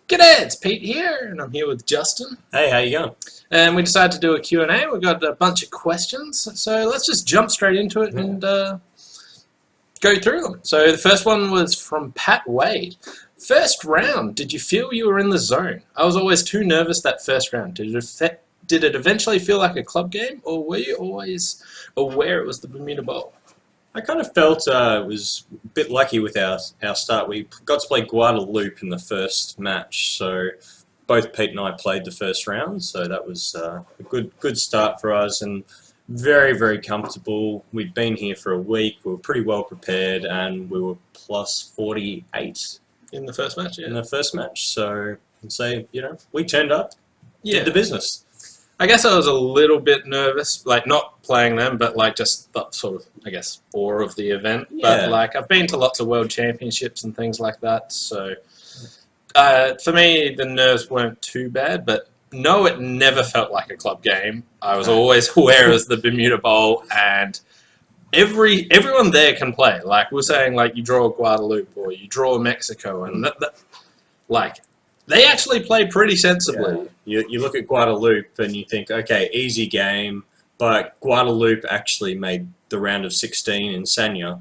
G'day, it's Pete here, and I'm here with Justin. Hey, how you going? And we decided to do a Q&A. We've got a bunch of questions, so let's just jump straight into it and go through them. So the first one was from Pat Wade. First round, did you feel you were in the zone? I was always too nervous that first round. Did it eventually feel like a club game, or were you always aware it was the Bermuda Bowl? I kind of felt was a bit lucky with our start. We got to play Guadalupe in the first match, so both Pete and I played the first round, so that was a good start for us, and very, very comfortable. We'd been here for a week, we were pretty well prepared, and we were plus 48 in the first match, yeah. In the first match, so I'd say, we turned up, did the business. I guess I was a little bit nervous, like not playing them, but like just that sort of, I guess, awe of the event. Yeah. But like I've been to lots of world championships and things like that, so for me the nerves weren't too bad. But no, it never felt like a club game. I was always aware it was the Bermuda Bowl, and everyone there can play. Like we're saying, like you draw Guadalupe or you draw Mexico, and like. They actually play pretty sensibly. Yeah. You look at Guadalupe and you think, okay, easy game, but Guadalupe actually made the round of 16 in Sanya,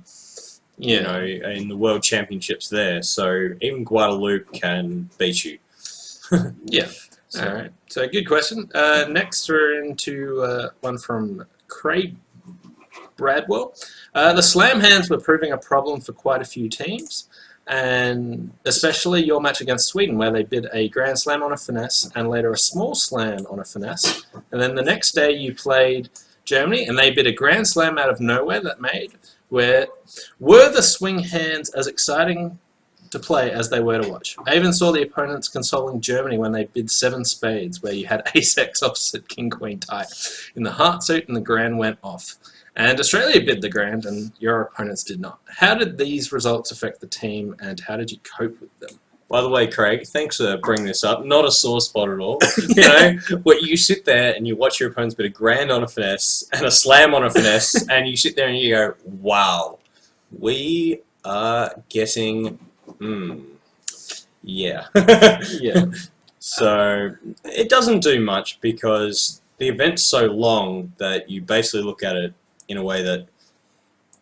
in the World Championships there. So even Guadalupe can beat you. Yeah. All right. So good question. Next we're into one from Craig Bradwell. The slam hands were proving a problem for quite a few teams, and especially your match against Sweden, where they bid a grand slam on a finesse and later a small slam on a finesse. And then the next day you played Germany and they bid a grand slam out of nowhere that made. Were the swing hands as exciting to play as they were to watch? I even saw the opponents consoling Germany when they bid 7 spades, where you had ace-x opposite king-queen tight in the heart suit and the grand went off. And Australia bid the grand, and your opponents did not. How did these results affect the team, and how did you cope with them? By the way, Craig, thanks for bringing this up. Not a sore spot at all. Where you sit there and you watch your opponents bid a grand on a finesse and a slam on a finesse, and you sit there and you go, wow, we are getting, yeah. Yeah. So it doesn't do much because the event's so long that you basically look at it in a way that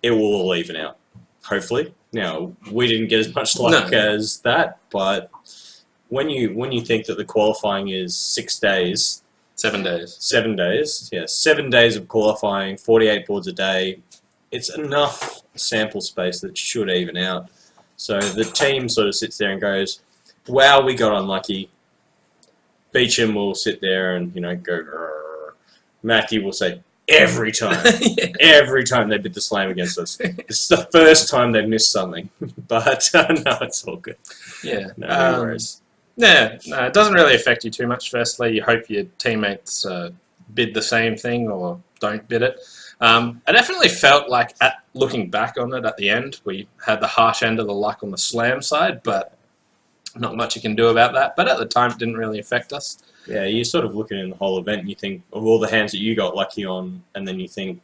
it will all even out, hopefully. Now, we didn't get as much luck as that, but when you think that the qualifying is 6 days... 7 days. 7 days, yeah. 7 days of qualifying, 48 boards a day, it's enough sample space that should even out. So the team sort of sits there and goes, wow, we got unlucky. Beecham will sit there and, go... Grrr. Matthew will say, every time. Every time they bid the slam against us. It's the first time they've missed something. But, no, it's all good. Yeah. No worries. Yeah, no, it doesn't really affect you too much. Firstly, you hope your teammates bid the same thing or don't bid it. I definitely felt like, looking back on it at the end, we had the harsh end of the luck on the slam side, but not much you can do about that. But at the time, it didn't really affect us. Yeah, you sort of look at it in the whole event and you think of all the hands that you got lucky on, and then you think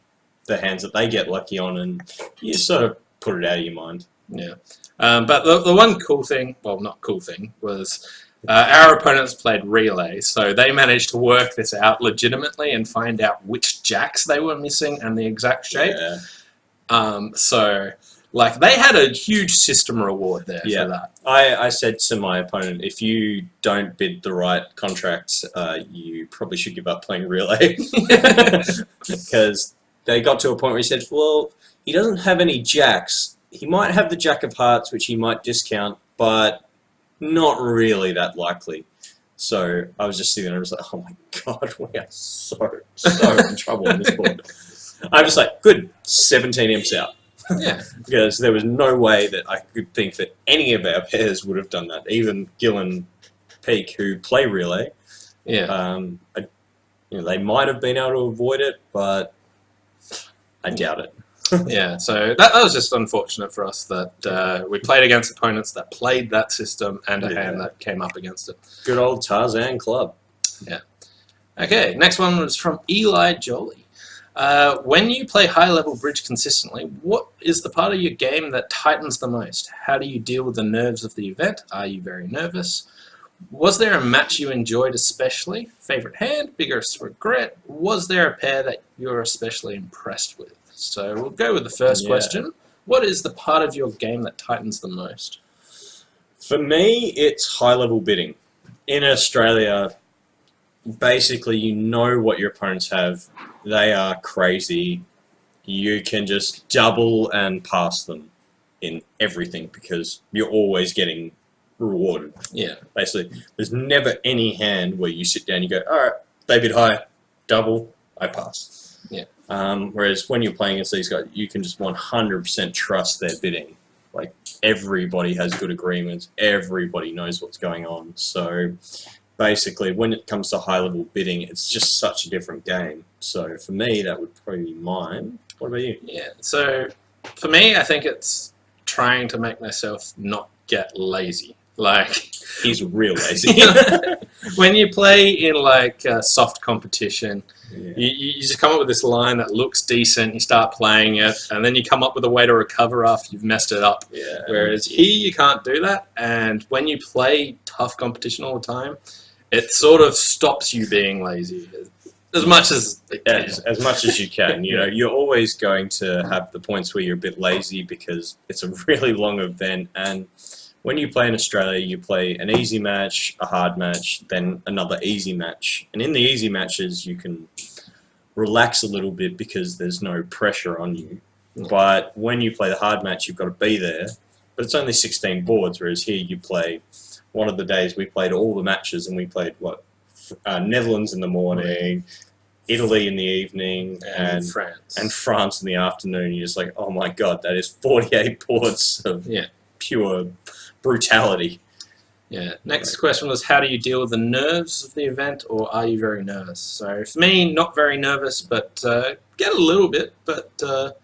the hands that they get lucky on, and you sort of put it out of your mind. Yeah. But the one cool thing, well, not cool thing, was our opponents played relay, so they managed to work this out legitimately and find out which jacks they were missing and the exact shape. Yeah. So... like, they had a huge system reward there for that. I said to my opponent, if you don't bid the right contracts, you probably should give up playing relay. Because they got to a point where he said, well, he doesn't have any jacks. He might have the jack of hearts, which he might discount, but not really that likely. So I was just sitting there and I was like, oh my god, we are so in trouble on this board. I was like, good, 17 imps out. Yeah, because there was no way that I could think that any of our pairs would have done that. Even Gill and Peak, who play relay, they might have been able to avoid it, but I doubt it. Yeah, so that was just unfortunate for us that we played against opponents that played that system and a hand that came up against it. Good old Tarzan Club. Yeah. Okay, next one was from Eli Jolie. When you play high-level bridge consistently, what is the part of your game that tightens the most? How do you deal with the nerves of the event? Are you very nervous? Was there a match you enjoyed especially? Favorite hand, biggest regret? Was there a pair that you're especially impressed with? So we'll go with the first question. What is the part of your game that tightens the most? For me, it's high-level bidding. In Australia, basically, you know what your opponents have. They are crazy. You can just double and pass them in everything because you're always getting rewarded. Yeah. Basically, there's never any hand where you sit down and you go, all right, they bid high, double, I pass. Yeah. Whereas when you're playing against these guys, you can just 100% trust their bidding. Like, everybody has good agreements. Everybody knows what's going on. So, basically, when it comes to high-level bidding, it's just such a different game. So, for me, that would probably be mine. What about you? Yeah. So, for me, I think it's trying to make myself not get lazy. Like, He's real lazy. when you play in like soft competition, Yeah. you just come up with this line that looks decent, you start playing it, and then you come up with a way to recover after you've messed it up. Yeah. Whereas here you can't do that, and when you play tough competition all the time, it sort of stops you being lazy as much as it can. As much as you can. You know, you're always going to have the points where you're a bit lazy because it's a really long event, and when you play in Australia, you play an easy match, a hard match, then another easy match. And in the easy matches, you can relax a little bit because there's no pressure on you. But when you play the hard match, you've got to be there. But it's only 16 boards, whereas here you play, one of the days we played all the matches and we played, Netherlands in the morning, Italy in the evening, and France in the afternoon. You're just like, oh my God, that is 48 boards of pure brutality. Yeah. Next question was, how do you deal with the nerves of the event, or are you very nervous? So for me, not very nervous, but get a little bit. But the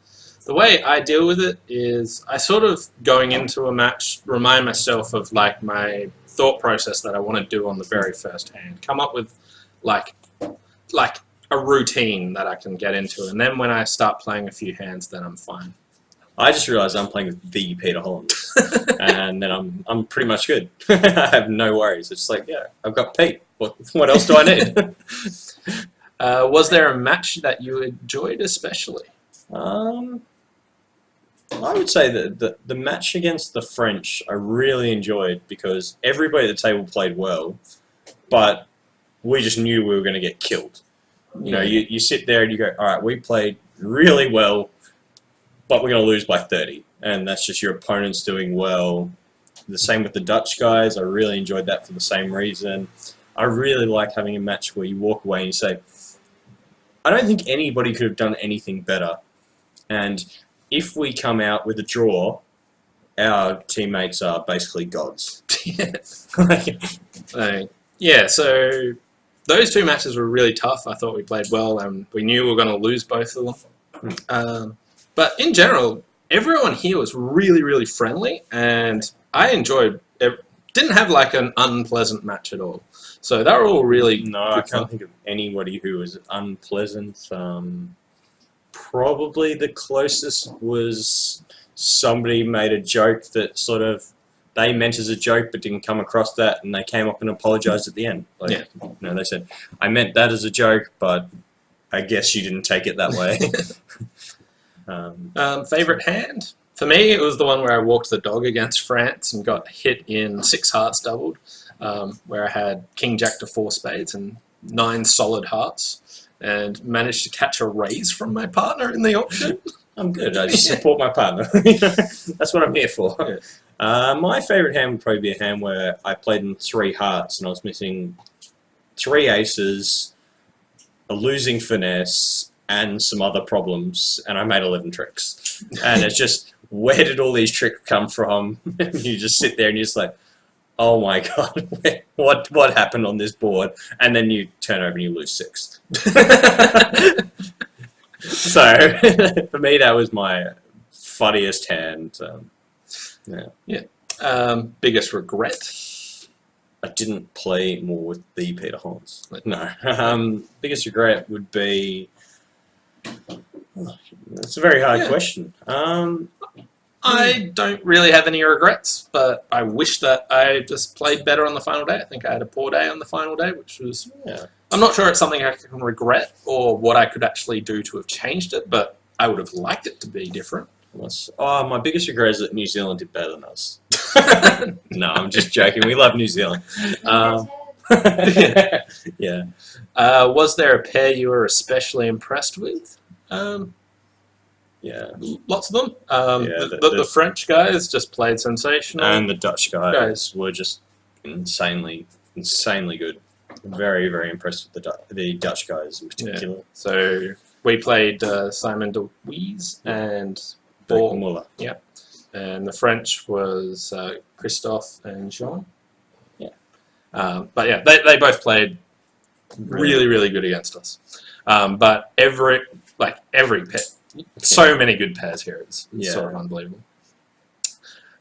way I deal with it is I sort of, going into a match, remind myself of like my thought process that I want to do on the very first hand. Come up with like a routine that I can get into, and then when I start playing a few hands, then I'm fine. I just realised I'm playing with the Peter Holland, and then I'm pretty much good. I have no worries. It's like, yeah, I've got Pete. What else do I need? Was there a match that you enjoyed especially? I would say that the match against the French I really enjoyed because everybody at the table played well, but we just knew we were going to get killed. You know, you sit there and you go, all right, we played really well, but we're going to lose by 30. And that's just your opponents doing well. The same with the Dutch guys. I really enjoyed that for the same reason. I really like having a match where you walk away and you say, I don't think anybody could have done anything better. And if we come out with a draw, our teammates are basically gods. Yeah, so those two matches were really tough. I thought we played well, and we knew we were going to lose both of them. But in general, everyone here was really, really friendly, and I enjoyed it. Didn't have like an unpleasant match at all. So they were all really No, I can't think of anybody who was unpleasant. Probably the closest was somebody made a joke that sort of they meant as a joke but didn't come across that, and they came up and apologised at the end. Like, you know, they said, I meant that as a joke, but I guess you didn't take it that way. Favourite hand? For me, it was the one where I walked the dog against France and got hit in 6 hearts doubled, where I had King Jack to 4 spades and 9 solid hearts, and managed to catch a raise from my partner in the auction. I'm good. I just support my partner. That's what I'm here for. Yeah. My favourite hand would probably be a hand where I played in 3 hearts and I was missing 3 aces, a losing finesse, and some other problems, and I made 11 tricks. And it's just, where did all these tricks come from? You just sit there and you're just like, oh my God, what happened on this board? And then you turn over and you lose 6. So, for me, that was my funniest hand. Biggest regret? I didn't play more with the Peter Hollands. No. Biggest regret would be... That's a very hard question. I don't really have any regrets, but I wish that I just played better on the final day. I think I had a poor day on the final day, which was... Yeah. I'm not sure it's something I can regret or what I could actually do to have changed it, but I would have liked it to be different. Oh, my biggest regret is that New Zealand did better than us. No, I'm just joking. We love New Zealand. Yeah. Was there a pair you were especially impressed with? Yeah. Lots of them. Yeah, The French guys just played sensational. And the Dutch guys were just insanely good. Very, very impressed with the Dutch guys in particular. Yeah. So we played Simon de Wees and Paul Muller. Yeah. And the French was Christophe and Jean. Yeah. But yeah, they both played really, really good against us. But every pair, so many good pairs here. It's sort of unbelievable.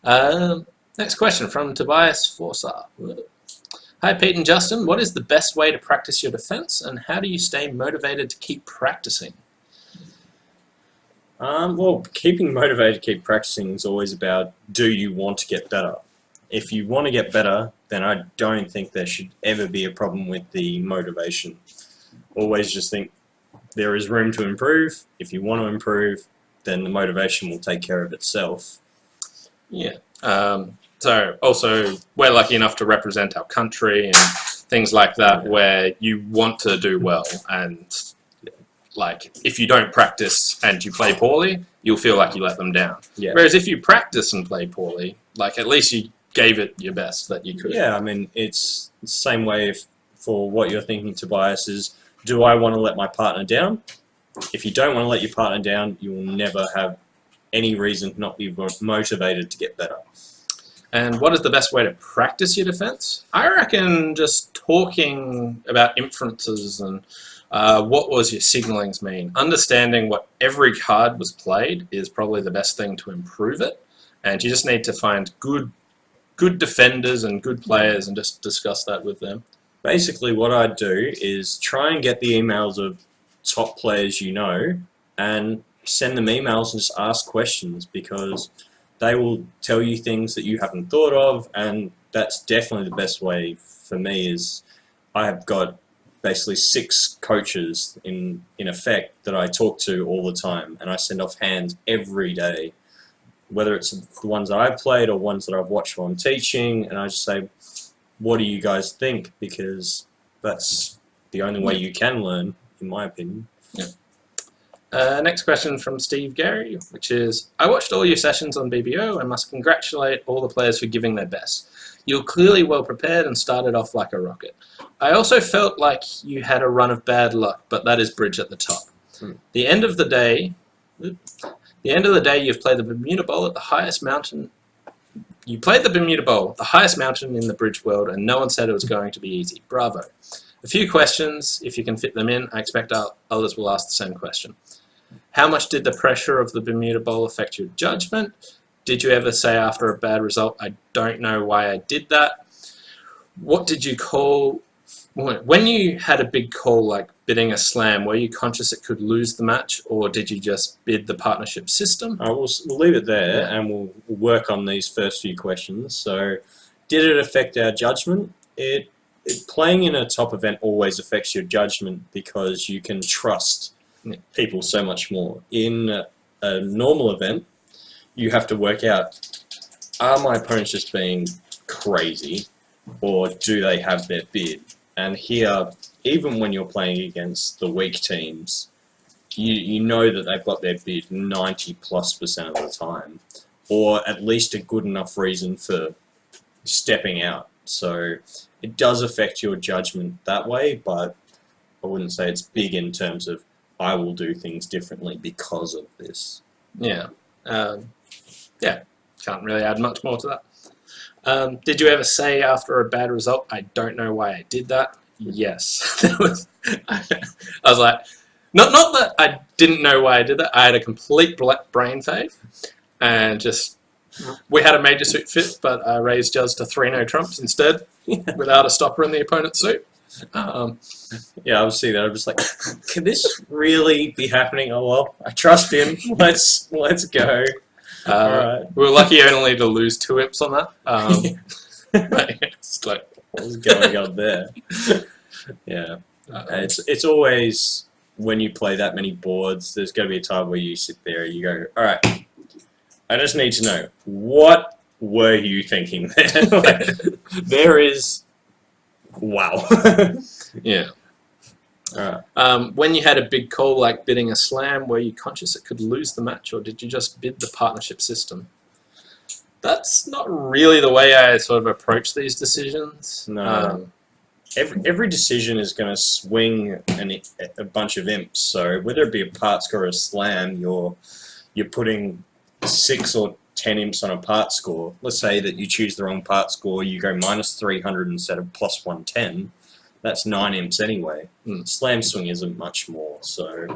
Next question from Tobias Forsar. Hi, Pete and Justin. What is the best way to practice your defense, and how do you stay motivated to keep practicing? Well, keeping motivated to keep practicing is always about, do you want to get better? If you want to get better, then I don't think there should ever be a problem with the motivation. Always just think there is room to improve. If you want to improve, then the motivation will take care of itself. Yeah. So also, we're lucky enough to represent our country and things like that, where you want to do well, and like if you don't practice and you play poorly, you'll feel like you let them down. Yeah. Whereas if you practice and play poorly, like at least you gave it your best that you could. Yeah, I mean, it's the same way for what you're thinking, Tobias, is, do I want to let my partner down? If you don't want to let your partner down, you will never have any reason to not be motivated to get better. And what is the best way to practice your defense? I reckon just talking about inferences and what was your signalings mean. Understanding what every card was played is probably the best thing to improve it. And you just need to find good defenders and good players and just discuss that with them. Basically, what I'd do is try and get the emails of top players you know and send them emails and just ask questions, because they will tell you things that you haven't thought of, and that's definitely the best way for me. Is I have got basically 6 coaches in effect that I talk to all the time, and I send off hands every day, whether it's the ones that I've played or ones that I've watched while I'm teaching, and I just say, what do you guys think? Because that's the only way you can learn, in my opinion. Yeah. Next question from Steve Gary, which is, I watched all your sessions on BBO and must congratulate all the players for giving their best. You're clearly well prepared and started off like a rocket. I also felt like you had a run of bad luck, but that is bridge at the top. The end of the day, you've played the Bermuda Bowl at the highest mountain. You played the Bermuda Bowl, the highest mountain in the bridge world, and no one said it was going to be easy. Bravo. A few questions, if you can fit them in. I expect others will ask the same question. How much did the pressure of the Bermuda Bowl affect your judgment? Did you ever say after a bad result, I don't know why I did that? What did you call... When you had a big call like bidding a slam, were you conscious it could lose the match, or did you just bid the partnership system? We'll leave it there, and we'll work on these first few questions. So, did it affect our judgment? Playing in a top event always affects your judgment, because you can trust people so much more. In a normal event, you have to work out, are my opponents just being crazy, or do they have their bid? And here, even when you're playing against the weak teams, you know that they've got their bid 90+% of the time, or at least a good enough reason for stepping out. So it does affect your judgment that way, but I wouldn't say it's big in terms of I will do things differently because of this. Yeah. Can't really add much more to that. Did you ever say after a bad result, I don't know why I did that? Yes. I was like, not that I didn't know why I did that. I had a complete brain fade, and just, we had a major suit fit, but I raised Juz to 3-no trumps instead, without a stopper in the opponent's suit. Yeah, I was seeing that. I was like, can this really be happening? Oh well, I trust him. Let's go. Alright. We were lucky only to lose 2 imps on that. It's like, what was going on there? Yeah. It's always, when you play that many boards, there's going to be a time where you sit there and you go, alright, I just need to know, what were you thinking there? Like, there is... Wow. yeah. Alright. When you had a big call like bidding a slam, were you conscious it could lose the match, or did you just bid the partnership system? That's not really the way I sort of approach these decisions. No. Every decision is going to swing a bunch of imps. So whether it be a part score or a slam, you're putting 6 or 10 imps on a part score. Let's say that you choose the wrong part score, you go minus 300 instead of plus 110. That's 9 imps anyway. Slam swing isn't much more, so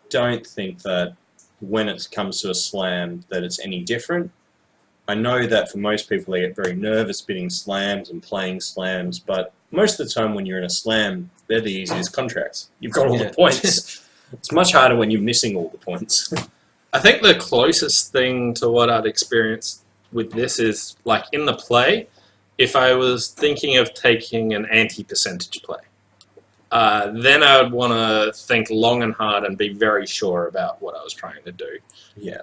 don't think that when it comes to a slam that it's any different. I know that for most people they get very nervous bidding slams and playing slams, but most of the time when you're in a slam, they're the easiest contracts. You've got all the points. It's much harder when you're missing all the points. I think the closest thing to what I'd experienced with this is, like, in the play, if I was thinking of taking an anti-percentage play, then I would want to think long and hard and be very sure about what I was trying to do. Yeah.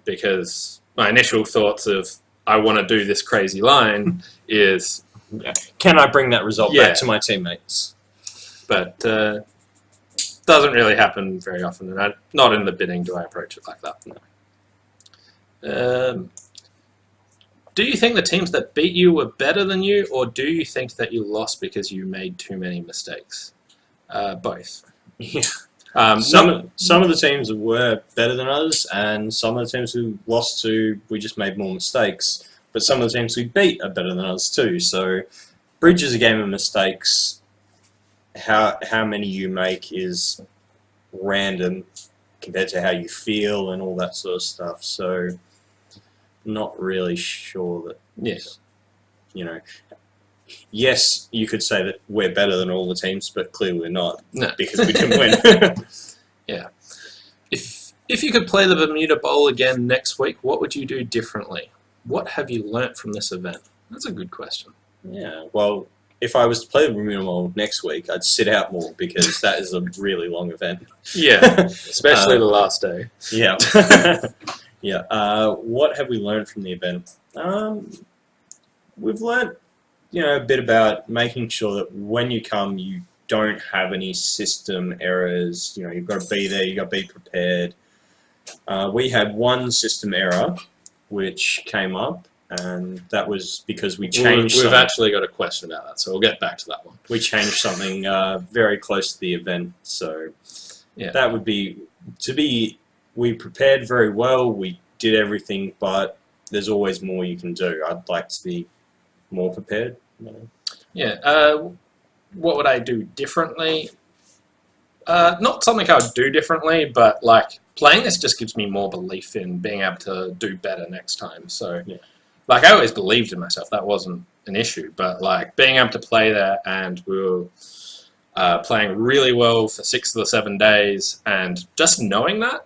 Because my initial thoughts of, I want to do this crazy line is... Can I bring that result back to my teammates? But doesn't really happen very often, and not in the bidding do I approach it like that. No. Do you think the teams that beat you were better than you, or do you think that you lost because you made too many mistakes? Both. Yeah. Some of the teams were better than others, and some of the teams we lost to, we just made more mistakes. But some of the teams we beat are better than us too. So, bridge is a game of mistakes. How many you make is random compared to how you feel and all that sort of stuff. So, not really sure that. Yes. You know. Yes, you could say that we're better than all the teams, but clearly we're not, because we didn't win. Yeah. If you could play the Bermuda Bowl again next week, what would you do differently? What have you learnt from this event? That's a good question. Yeah, well, if I was to play the Bermuda Bowl next week, I'd sit out more, because that is a really long event. Yeah, especially the last day. Yeah. Yeah. What have we learned from the event? We've learnt, a bit about making sure that when you come, you don't have any system errors. You've got to be there, you've got to be prepared. We had one system error which came up, and that was because we changed We've actually got a question about that, so we'll get back to that one. We changed something very close to the event, so that would be, we prepared very well, we did everything, but there's always more you can do. I'd like to be more prepared. Yeah. What would I do differently? Not something I would do differently, but like playing this just gives me more belief in being able to do better next time. So, like, I always believed in myself. That wasn't an issue. But like being able to play there, and we were playing really well for 6 of the 7 days, and just knowing that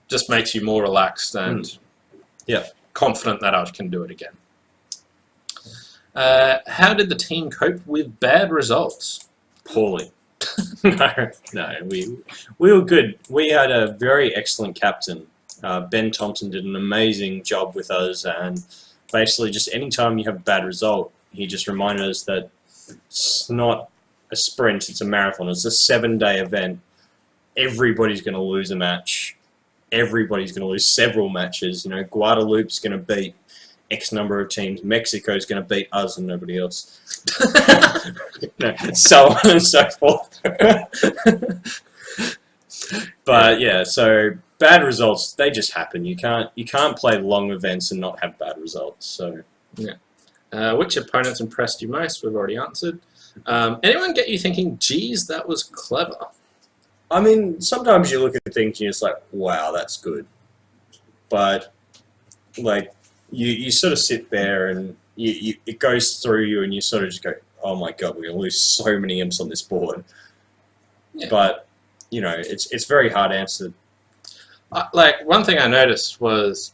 just makes you more relaxed and confident that I can do it again. How did the team cope with bad results? Poorly. No, we were good. We had a very excellent captain. Ben Thompson did an amazing job with us, and basically just any time you have a bad result, he just reminded us that it's not a sprint, it's a marathon. It's a 7-day event. Everybody's going to lose a match. Everybody's going to lose several matches. Guadalupe's going to beat X number of teams. Mexico's going to beat us and nobody else. So on and so forth. But yeah, so bad results, they just happen. You can't play long events and not have bad results. So which opponents impressed you most? We've already answered. Anyone get you thinking, geez, that was clever? I mean, sometimes you look at things and you're just like, wow, that's good. But like, you sort of sit there and it goes through you, and you sort of just go, oh my god, we're going to lose so many imps on this board. Yeah. But, it's very hard answered. Like, one thing I noticed was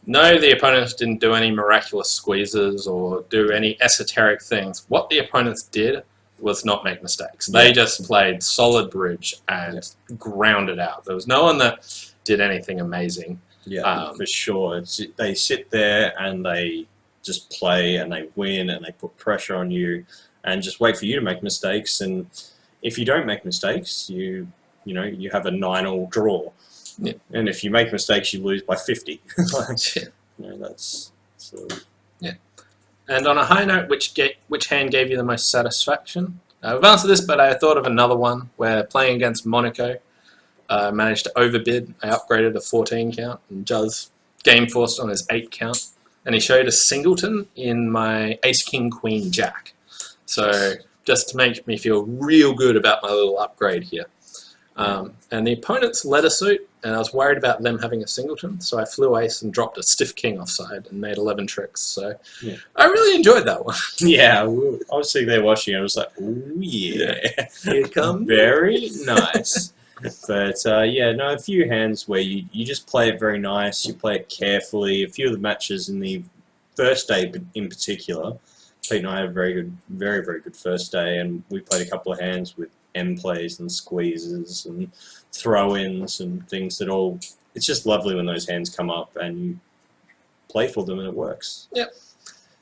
No, the opponents didn't do any miraculous squeezes or do any esoteric things. What the opponents did was not make mistakes. They just played solid bridge and ground it out. There was no one that did anything amazing. Yeah, for sure. They sit there and they just play and they win and they put pressure on you and just wait for you to make mistakes. And if you don't make mistakes, you have a 9-all draw. Yeah. And if you make mistakes, you lose by 50. That's yeah. And on a high note, which hand gave you the most satisfaction? We've answered this, but I thought of another one where playing against Monaco, managed to overbid. I upgraded a 14 count, and Juz game forced on his 8 count, and he showed a singleton in my Ace King Queen Jack. So just to make me feel real good about my little upgrade here. And the opponents led a suit, and I was worried about them having a singleton, so I flew ace and dropped a stiff king offside and made 11 tricks. So I really enjoyed that one. Yeah, I was sitting there watching it. I was like, ooh, yeah. Here comes. Very nice. But a few hands where you just play it very nice, you play it carefully. A few of the matches in the first day in particular, Pete and I had a very, very good first day, and we played a couple of hands with M plays and squeezes and throw-ins and things that all... It's just lovely when those hands come up and you play for them and it works. Yep.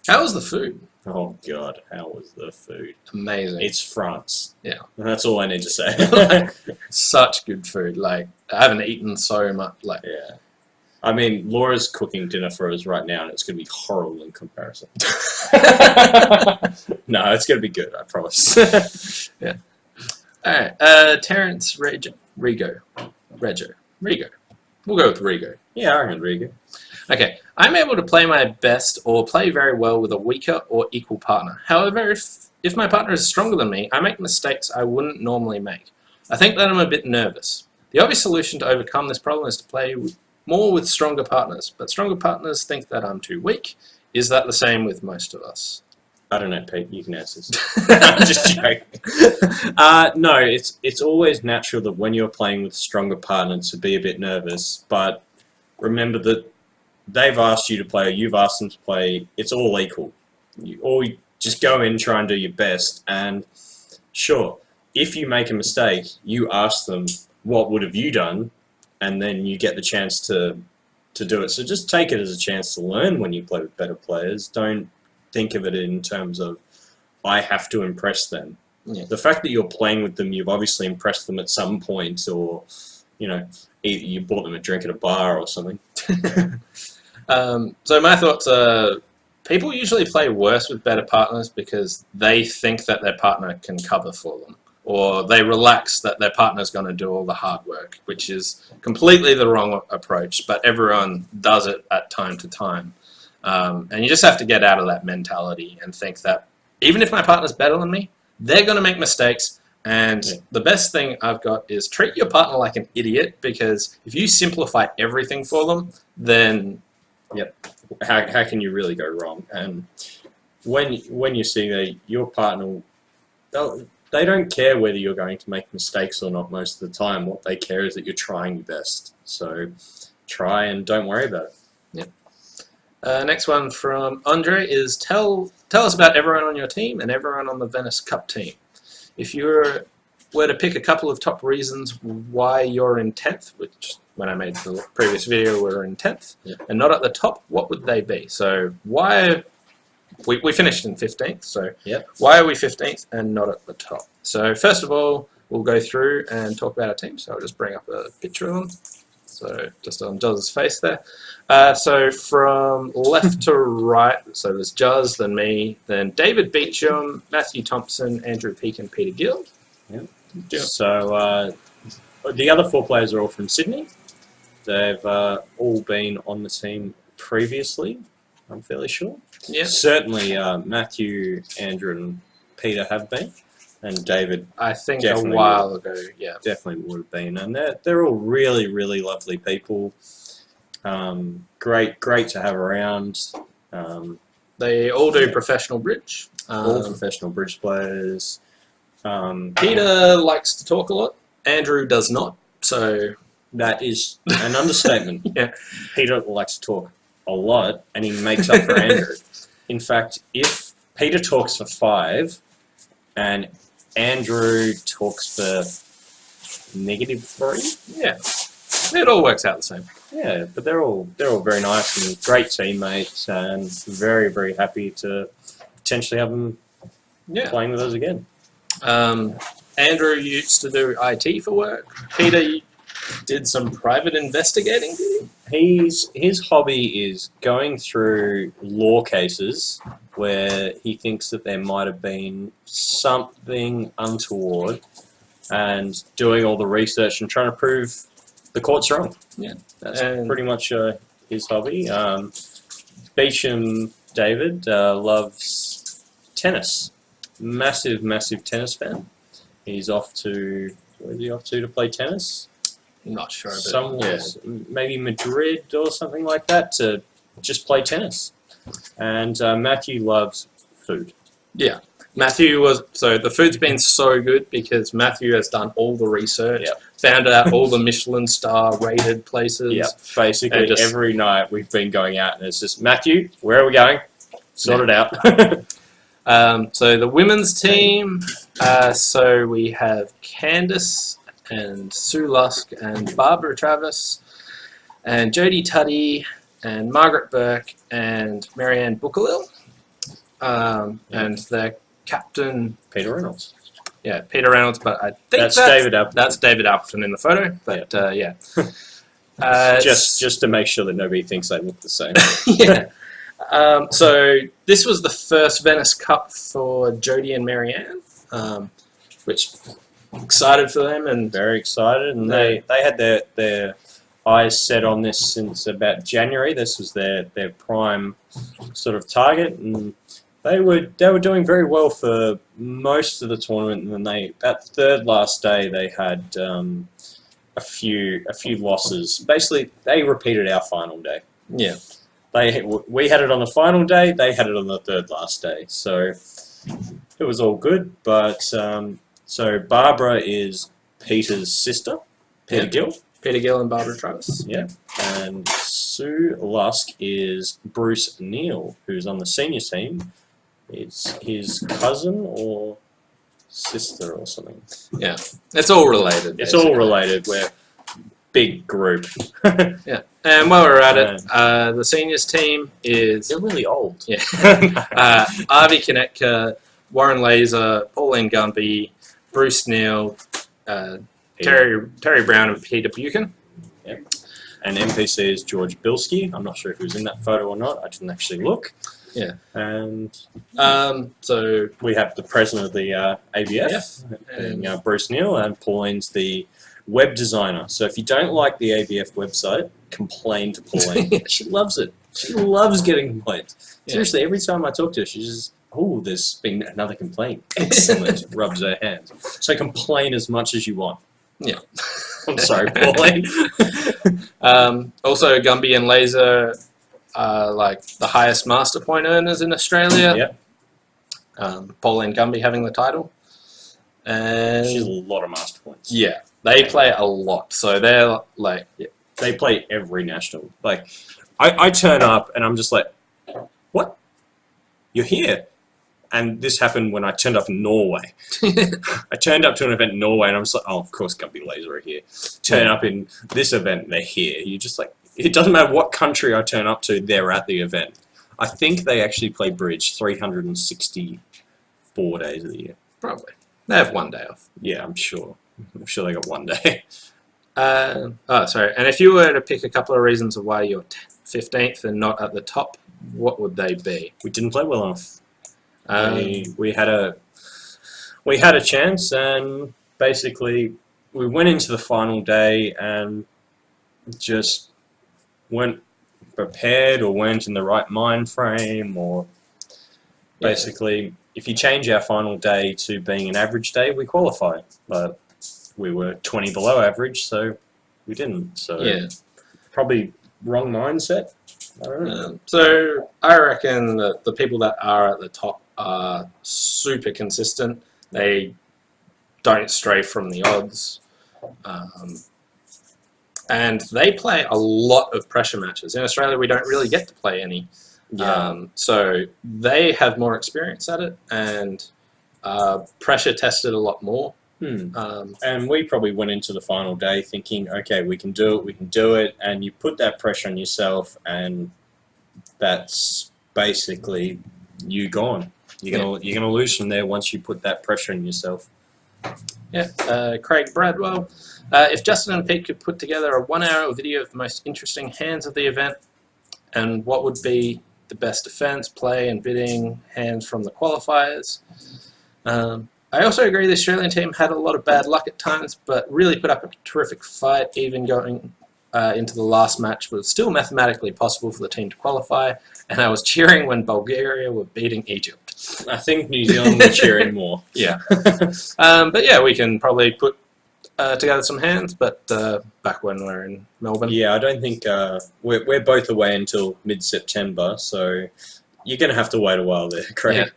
How was the food? Oh, God, how was the food? Amazing. It's France. Yeah. That's all I need to say. Such good food. Like, I haven't eaten so much. Like, yeah. I mean, Laura's cooking dinner for us right now, and it's going to be horrible in comparison. No, it's going to be good, I promise. Yeah. All right. Terrence Rego. We'll go with Rego. Yeah, I reckon Rego. Okay. I'm able to play my best or play very well with a weaker or equal partner. However, if my partner is stronger than me, I make mistakes I wouldn't normally make. I think that I'm a bit nervous. The obvious solution to overcome this problem is to play more with stronger partners, but stronger partners think that I'm too weak. Is that the same with most of us? I don't know, Pete. You can answer this. I'm just joking. No, it's always natural that when you're playing with stronger partners to be a bit nervous, but remember that they've asked you to play, or you've asked them to play. It's all equal. You just go in, try and do your best, and sure, if you make a mistake, you ask them, what would have you done? And then you get the chance to do it. So just take it as a chance to learn when you play with better players. Don't think of it in terms of, I have to impress them. Yeah. The fact that you're playing with them, you've obviously impressed them at some point, or, either you bought them a drink at a bar or something. So my thoughts are, people usually play worse with better partners because they think that their partner can cover for them, or they relax that their partner's going to do all the hard work, which is completely the wrong approach, but everyone does it at time to time. And you just have to get out of that mentality and think that even if my partner's better than me, they're going to make mistakes. And the best thing I've got is treat your partner like an idiot, because if you simplify everything for them, then how can you really go wrong? And when you see that your partner, they don't care whether you're going to make mistakes or not most of the time. What they care is that you're trying your best. So try and don't worry about it. Next one from Andre is tell us about everyone on your team and everyone on the Venice Cup team. If you were to pick a couple of top reasons why you're in 10th, which when I made the previous video we were in 10th, and not at the top, what would they be? So why... We finished in 15th, so why are we 15th and not at the top? So first of all, we'll go through and talk about our team. So I'll just bring up a picture of them. So just on Juz's face there. So from left to right, so there's Juz, then me, then David Beecham, Matthew Thompson, Andrew Peake, and Peter Gill. So the other 4 players are all from Sydney. They've all been on the team previously, I'm fairly sure. Yeah. Certainly Matthew, Andrew, and Peter have been. And David, I think a while ago, definitely would have been. And they're all really, really lovely people. Great to have around. They all do professional bridge. All professional bridge players. Peter likes to talk a lot. Andrew does not. So that is an understatement. Peter likes to talk a lot, and he makes up for Andrew. In fact, if Peter talks for 5, and Andrew talks for -3, Yeah. It all works out the same. yeah, but they're all very nice and great teammates, and very, very happy to potentially have them playing with us again. Andrew used to do IT for work. Peter did some private investigating. His hobby is going through law cases where he thinks that there might have been something untoward, and doing all the research and trying to prove the court's wrong. Yeah, that's pretty much his hobby. Beecham David loves tennis. Massive tennis fan. He's off to, where is he off to play tennis? Not sure, but somewhere, maybe Madrid or something like that, to just play tennis. And Matthew loves food. Yeah, Matthew the food's been so good because Matthew has done all the research, found out all the Michelin star rated places. Yeah, basically every night we've been going out and it's just, Matthew, where are we going? Sort it out. So the women's team, so we have Candice and Sue Lusk and Barbara Travis and Jodie Tuddy and Margaret Burke and Marianne Buckalil, and their captain Peter Reynolds. Yeah, Peter Reynolds, but I think that's David Appleton. That's David Appleton in the photo, but yeah. Just to make sure that nobody thinks they look the same. Yeah. So this was the first Venice Cup for Jodie and Marianne, which excited for them, and very excited, and they had their eyes set on this since about January. This was their prime sort of target, and they were doing very well for most of the tournament. And then that third last day they had a few losses. Basically, they repeated our final day. Yeah. We had it on the final day, they had it on the third last day. So it was all good, but so Barbara is Peter's sister, Peter Gill. Peter Gill and Barbara Travis. Yeah. And Sue Lusk is Bruce Neal, who's on the senior team. It's his cousin or sister or something. Yeah. It's all related. It's all related. We're big group. Yeah. And while we're at it, the seniors team is... They're really old. Yeah. Avi Konetka, Warren Laser, Pauline Gumby, Bruce Neal, Terry Brown and Peter Buchan. Yep. And NPC is George Bilski. I'm not sure if he was in that photo or not. I didn't actually look. Yeah. And so we have the president of the ABF, being Bruce Neal, and Pauline's the web designer. So if you don't like the ABF website, complain to Pauline. She loves it. She loves getting complaints. Yeah. Seriously, every time I talk to her, she just, oh, there's been another complaint. Excellent. Rubs her hands. So complain as much as you want. Yeah. I'm sorry, Pauline. Also, Gumby and Laser are like the highest master point earners in Australia. Yep. Pauline Gumby having the title. And she's a lot of master points. Yeah. They play a lot. So they're like... Yeah. They play every national. Like, I turn up and I'm just like, what? You're here? And this happened when I turned up in Norway. I turned up to an event in Norway and I was like, oh, of course Gumby Laser are here. Turn up in this event, they're here. You're just like, it doesn't matter what country I turn up to, they're at the event. I think they actually play bridge 364 days of the year. Probably. They have one day off. Yeah, I'm sure. I'm sure they got one day. Sorry. And if you were to pick a couple of reasons of why you're 15th and not at the top, what would they be? We didn't play well enough. We had a chance, and basically we went into the final day and just weren't prepared or weren't in the right mind frame, or basically if you change our final day to being an average day, we qualify. But we were 20 below average, so we didn't. So probably wrong mindset. I don't know. So I reckon that the people that are at the top are super consistent. They don't stray from the odds. and they play a lot of pressure matches. In Australia, we don't really get to play any. Yeah. So they have more experience at it and pressure tested a lot more. And we probably went into the final day thinking, okay, we can do it, and you put that pressure on yourself, and that's basically you gone. You're gonna lose from there once you put that pressure on yourself. Yeah, Craig Bradwell. If Justin and Pete could put together a 1-hour video of the most interesting hands of the event, and what would be the best defense, play, and bidding hands from the qualifiers. I also agree the Australian team had a lot of bad luck at times, but really put up a terrific fight. Even going into the last match was still mathematically possible for the team to qualify, and I was cheering when Bulgaria were beating Egypt. I think New Zealand were cheering more. Yeah. But yeah, we can probably put together some hands, but back when we're in Melbourne. Yeah, I don't think we're both away until mid-September, so you're going to have to wait a while there, Craig.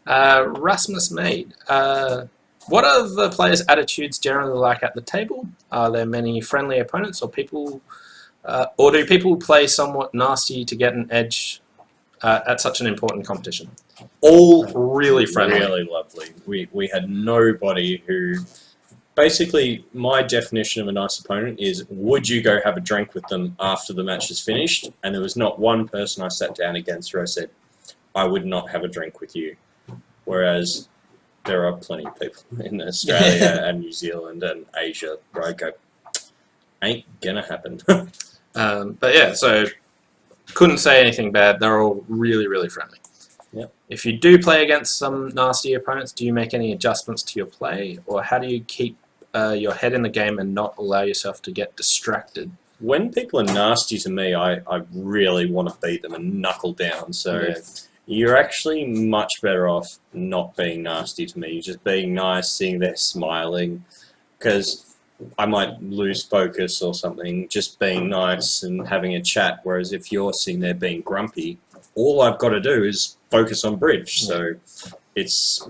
Yeah. Rasmus Maid. What are the players' attitudes generally like at the table? Are there many friendly opponents, or do people play somewhat nasty to get an edge at such an important competition? All really friendly. Really lovely. We had nobody who... Basically, my definition of a nice opponent is, would you go have a drink with them after the match is finished? And there was not one person I sat down against where I said, I would not have a drink with you. Whereas there are plenty of people in Australia and New Zealand and Asia where I go, ain't gonna happen. But yeah, so couldn't say anything bad. They're all really, really friendly. Yep. If you do play against some nasty opponents, do you make any adjustments to your play? Or how do you keep your head in the game and not allow yourself to get distracted? When people are nasty to me, I really want to beat them and knuckle down. So you're actually much better off not being nasty to me. Just being nice, seeing they're smiling. Because I might lose focus or something. Just being nice and having a chat. Whereas if you're sitting there being grumpy, all I've got to do is focus on bridge. So it's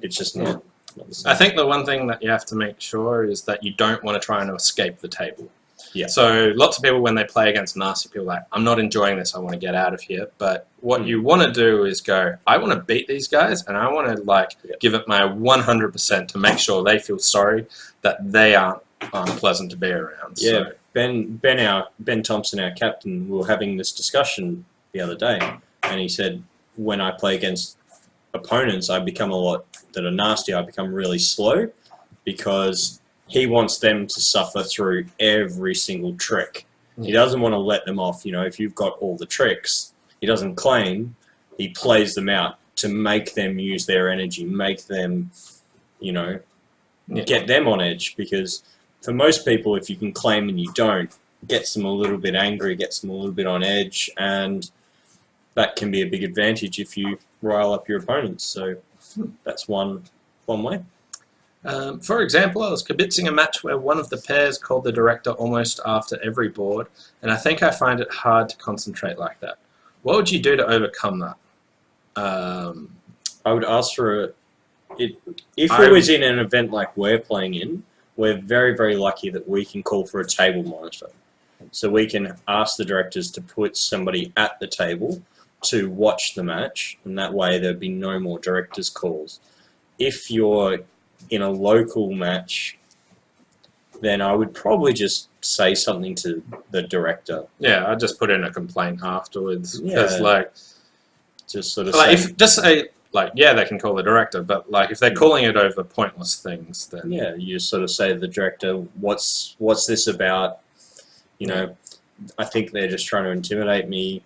just not the same. I think the one thing that you have to make sure is that you don't want to try and escape the table. Yeah. So lots of people, when they play against nasty people, are like, I'm not enjoying this, I want to get out of here. But what you want to do is go, I want to beat these guys, and I want to give it my 100% to make sure they feel sorry that they aren't pleasant to be around. Yeah. So. Ben Thompson, our captain, we were having this discussion the other day, and he said, when I play against opponents, I become a lot that are nasty. I become really slow because he wants them to suffer through every single trick. He doesn't want to let them off. You know, if you've got all the tricks, he doesn't claim. He plays them out to make them use their energy, make them, get them on edge. Because for most people, if you can claim and you don't, it gets them a little bit angry, gets them a little bit on edge, and that can be a big advantage if you rile up your opponents. So that's one way. For example, I was kibitzing a match where one of the pairs called the director almost after every board, and I think I find it hard to concentrate like that. What would you do to overcome that? I would ask for it was in an event like we're playing in, we're very, very lucky that we can call for a table monitor. So we can ask the directors to put somebody at the table to watch the match, and that way there'd be no more directors' calls. If you're in a local match, then I would probably just say something to the director. Yeah, I'd just put in a complaint afterwards. Yeah. Just sort of yeah, they can call the director, but if they're calling it over pointless things, then you sort of say to the director, what's this about? I think they're just trying to intimidate me.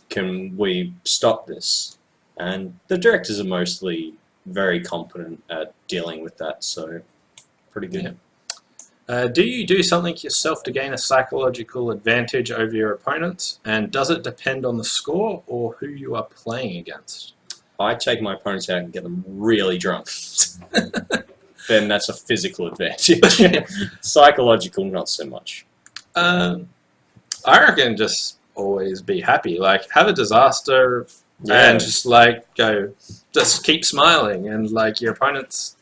Can we stop this? And the directors are mostly very competent at dealing with that, so pretty good. Yeah. Do you do something yourself to gain a psychological advantage over your opponents? And does it depend on the score or who you are playing against? I take my opponents out and get them really drunk. Then that's a physical advantage. Psychological, not so much. I reckon just always be happy. Have a disaster and just keep smiling, and your opponents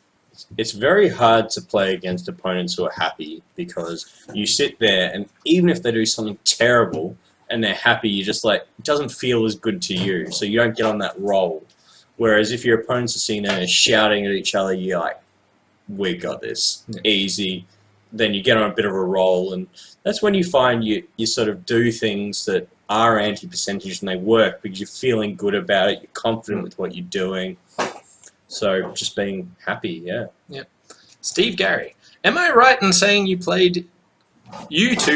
it's very hard to play against opponents who are happy, because you sit there and even if they do something terrible and they're happy, you just like, it doesn't feel as good to you, so you don't get on that roll. Whereas if your opponents are sitting there shouting at each other, you're like, we got this, easy. Then you get on a bit of a roll, and that's when you find you sort of do things that are anti-percentage and they work because you're feeling good about it, you're confident with what you're doing. So just being happy, yeah. Yeah. Steve Gary, am I right in saying you two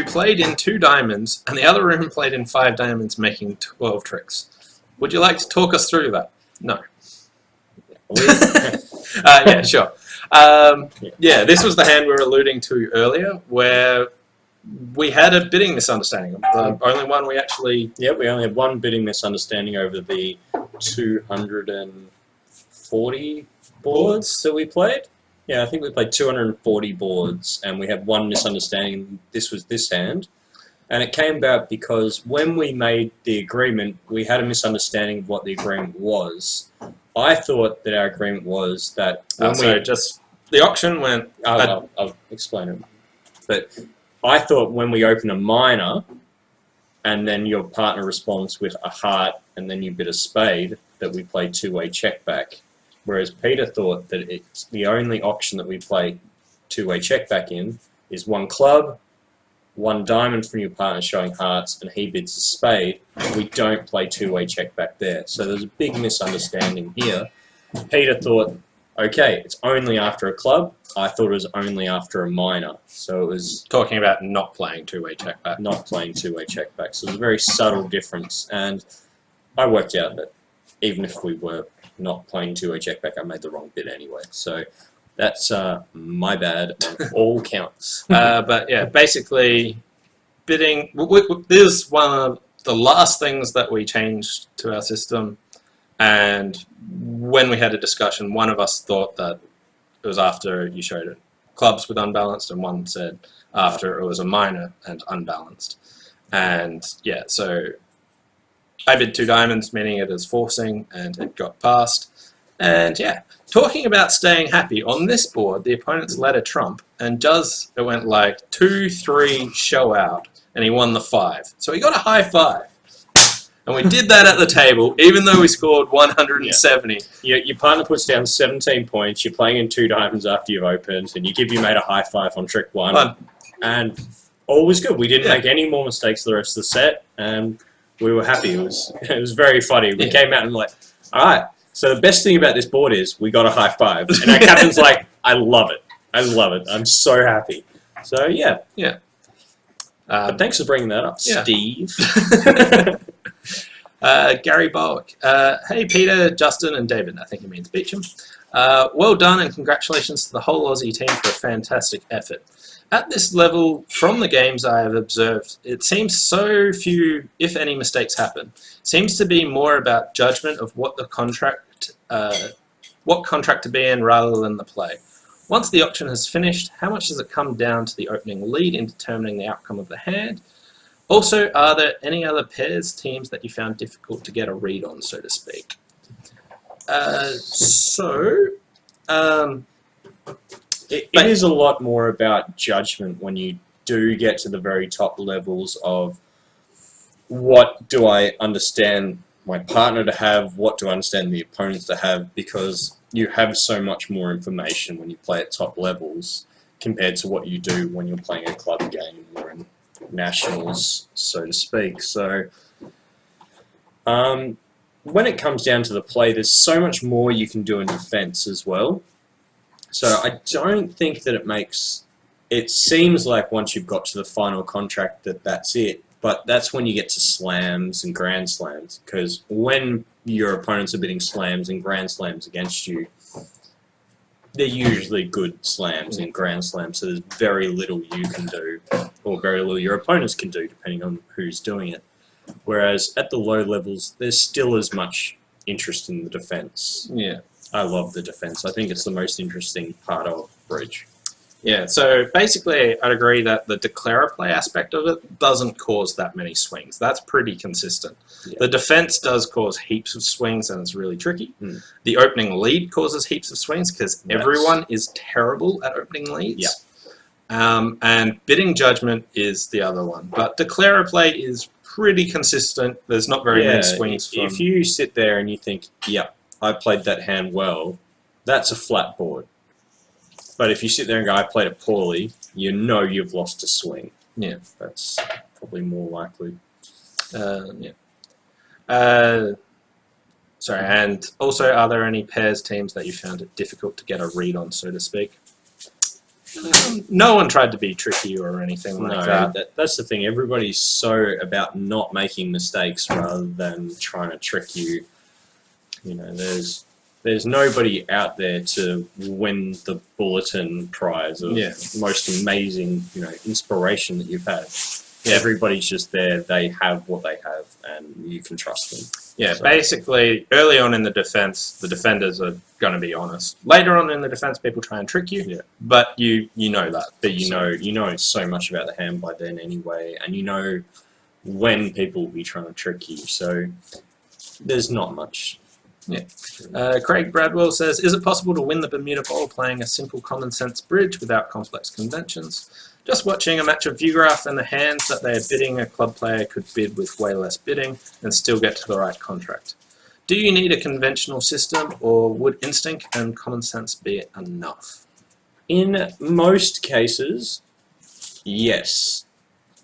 played in 2 diamonds and the other room played in 5 diamonds, making 12 tricks? Would you like to talk us through that? No. Yeah, sure. Yeah, this was the hand we were alluding to earlier, where we had a bidding misunderstanding. The only one we actually... Yeah, we only had one bidding misunderstanding over the 240 boards that we played. Yeah, I think we played 240 boards, and we had one misunderstanding. This was this hand. And it came about because when we made the agreement, we had a misunderstanding of what the agreement was. I thought that our agreement was that... the auction went... I'll explain it. But I thought when we open a minor, and then your partner responds with a heart, and then you bid a spade, that we play 2-way check back. Whereas Peter thought that it's the only auction that we play 2-way check back in is 1 club, 1 diamond from your partner showing hearts, and he bids a spade. We don't play 2-way check back there. So there's a big misunderstanding here. Peter thought, okay, it's only after a club. I thought it was only after a minor. So it was... Talking about not playing 2-way check back. Not playing 2-way check back. So there's a very subtle difference. And I worked out that even if we were not playing 2-way check back, I made the wrong bid anyway. So that's my bad, and all counts. But yeah, basically, bidding... This is one of the last things that we changed to our system. And when we had a discussion, one of us thought that it was after you showed it clubs with unbalanced, and one said after it was a minor and unbalanced. And yeah, so I bid 2 diamonds, meaning it is forcing, and it got passed. And yeah, talking about staying happy, on this board, the opponent's led a trump, and it went like 2-3 show out, and he won the 5. So he got a high 5. And we did that at the table, even though we scored 170. Yeah. Your partner puts down 17 points, you're playing in 2 diamonds after you've opened, and you give your mate a high 5 on trick 1. And all was good. We didn't make any more mistakes the rest of the set, and we were happy. It was very funny. We came out and like, alright, so the best thing about this board is we got a high 5. And our captain's like, I love it. I love it. I'm so happy. So yeah. Yeah. But thanks for bringing that up, Steve. Gary Bowick. Hey Peter, Justin and David, I think he means Beecham. Well done and congratulations to the whole Aussie team for a fantastic effort. At this level, from the games I have observed, it seems so few, if any, mistakes happen. It seems to be more about judgment of what contract to be in rather than the play. Once the auction has finished, how much does it come down to the opening lead in determining the outcome of the hand? Also, are there any other pairs, teams that you found difficult to get a read on, so to speak? It is a lot more about judgment when you do get to the very top levels of what do I understand my partner to have, what do I understand the opponents to have, because you have so much more information when you play at top levels compared to what you do when you're playing a club game or in nationals, so to speak. So when it comes down to the play, there's so much more you can do in defense as well. So I don't think that it seems like once you've got to the final contract that that's it, but that's when you get to slams and grand slams, because when your opponents are bidding slams and grand slams against you, they're usually good slams and grand slams, so there's very little you can do, or very little your opponents can do, depending on who's doing it. Whereas at the low levels, there's still as much interest in the defense. Yeah. I love the defense. I think it's the most interesting part of bridge. Yeah, so basically I'd agree that the declarer play aspect of it doesn't cause that many swings. That's pretty consistent. Yeah. The defense does cause heaps of swings and it's really tricky. Mm. The opening lead causes heaps of swings because Yes. everyone is terrible at opening leads. Yeah. And bidding judgment is the other one. But declarer play is pretty consistent. There's not very many swings from... If you sit there and you think, yeah, I played that hand well, that's a flat board. But if you sit there and go, I played it poorly, you know you've lost a swing. Yeah. That's probably more likely. Yeah. Sorry, and also, are there any pairs teams that you found it difficult to get a read on, so to speak? No one tried to be tricky or anything like that. That's the thing. Everybody's so about not making mistakes rather than trying to trick you. You know, there's nobody out there to win the bulletin prize of most amazing, inspiration that you've had. Yeah. Everybody's just there. They have what they have, and you can trust them. Yeah, so basically, early on in the defense, the defenders are going to be honest. Later on in the defense, people try and trick you, but you know that. But you know so much about the hand by then anyway, and you know when people will be trying to trick you. So there's not much. Yeah. Craig Bradwell says, is it possible to win the Bermuda Bowl playing a simple common sense bridge without complex conventions? Just watching a match of view graph and the hands that they are bidding, a club player could bid with way less bidding and still get to the right contract. Do you need a conventional system, or would instinct and common sense be enough? In most cases, yes.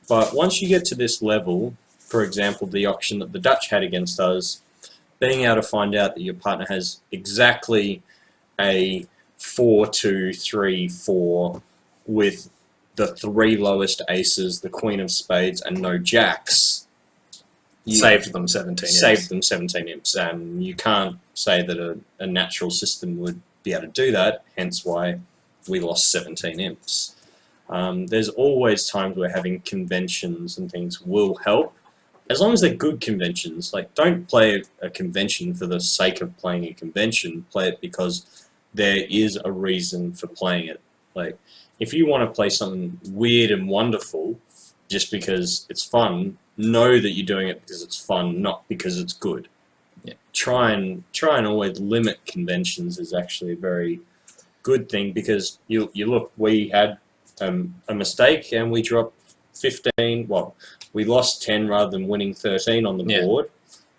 But once you get to this level, for example, the auction that the Dutch had against us, being able to find out that your partner has exactly a 4-2-3-4 with the 3 lowest aces, the Queen of Spades, and no jacks. Saved them 17 imps. Saved them 17 imps, and you can't say that a natural system would be able to do that, hence why we lost 17 imps. There's always times where having conventions and things will help, as long as they're good conventions. Like, don't play a convention for the sake of playing a convention. Play it because there is a reason for playing it. Like, if you want to play something weird and wonderful just because it's fun, know that you're doing it because it's fun, not because it's good. Yeah. Try and always limit conventions is actually a very good thing, because you look, we had a mistake and we dropped 15. Well, we lost 10 rather than winning 13 on the board.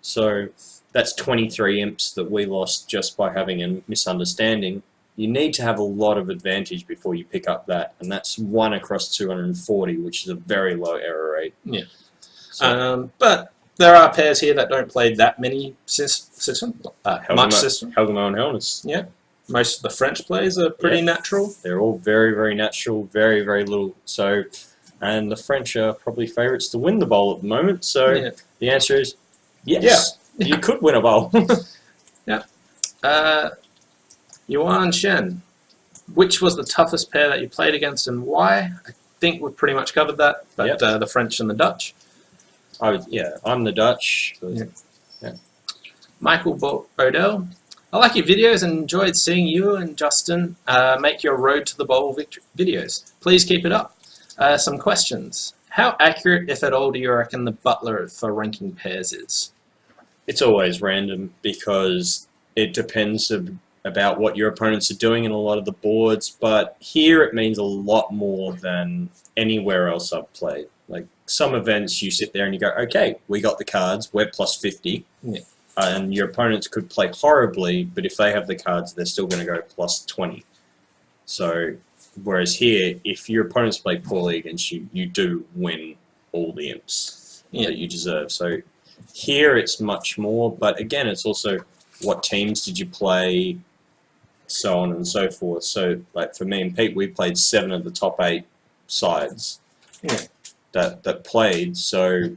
So that's 23 imps that we lost just by having a misunderstanding. You need to have a lot of advantage before you pick up that, and that's 1 across 240, which is a very low error rate. Yeah. So, but there are pairs here that don't play that many system. Helgamo and Helness. Yeah. Most of the French players are pretty natural. They're all very, very natural, very, very little. So, and the French are probably favourites to win the bowl at the moment. So the answer is yes. Yeah. You could win a bowl. Yuan Shen, which was the toughest pair that you played against and why? I think we've pretty much covered that, but the French and the Dutch. I'm the Dutch. Michael Odell, I like your videos and enjoyed seeing you and Justin make your Road to the Bowl videos. Please keep it up. Some questions. How accurate, if at all, do you reckon the butler for ranking pairs is? It's always random because it depends about what your opponents are doing in a lot of the boards, but here it means a lot more than anywhere else I've played. Like, some events you sit there and you go, okay, we got the cards, we're plus 50, and your opponents could play horribly, but if they have the cards, they're still going to go plus 20. So, whereas here, if your opponents play poorly against you, you do win all the imps that you deserve. So here it's much more, but again, it's also what teams did you play, so on and so forth. So, like, for me and Pete, we played 7 of the top 8 sides that played. So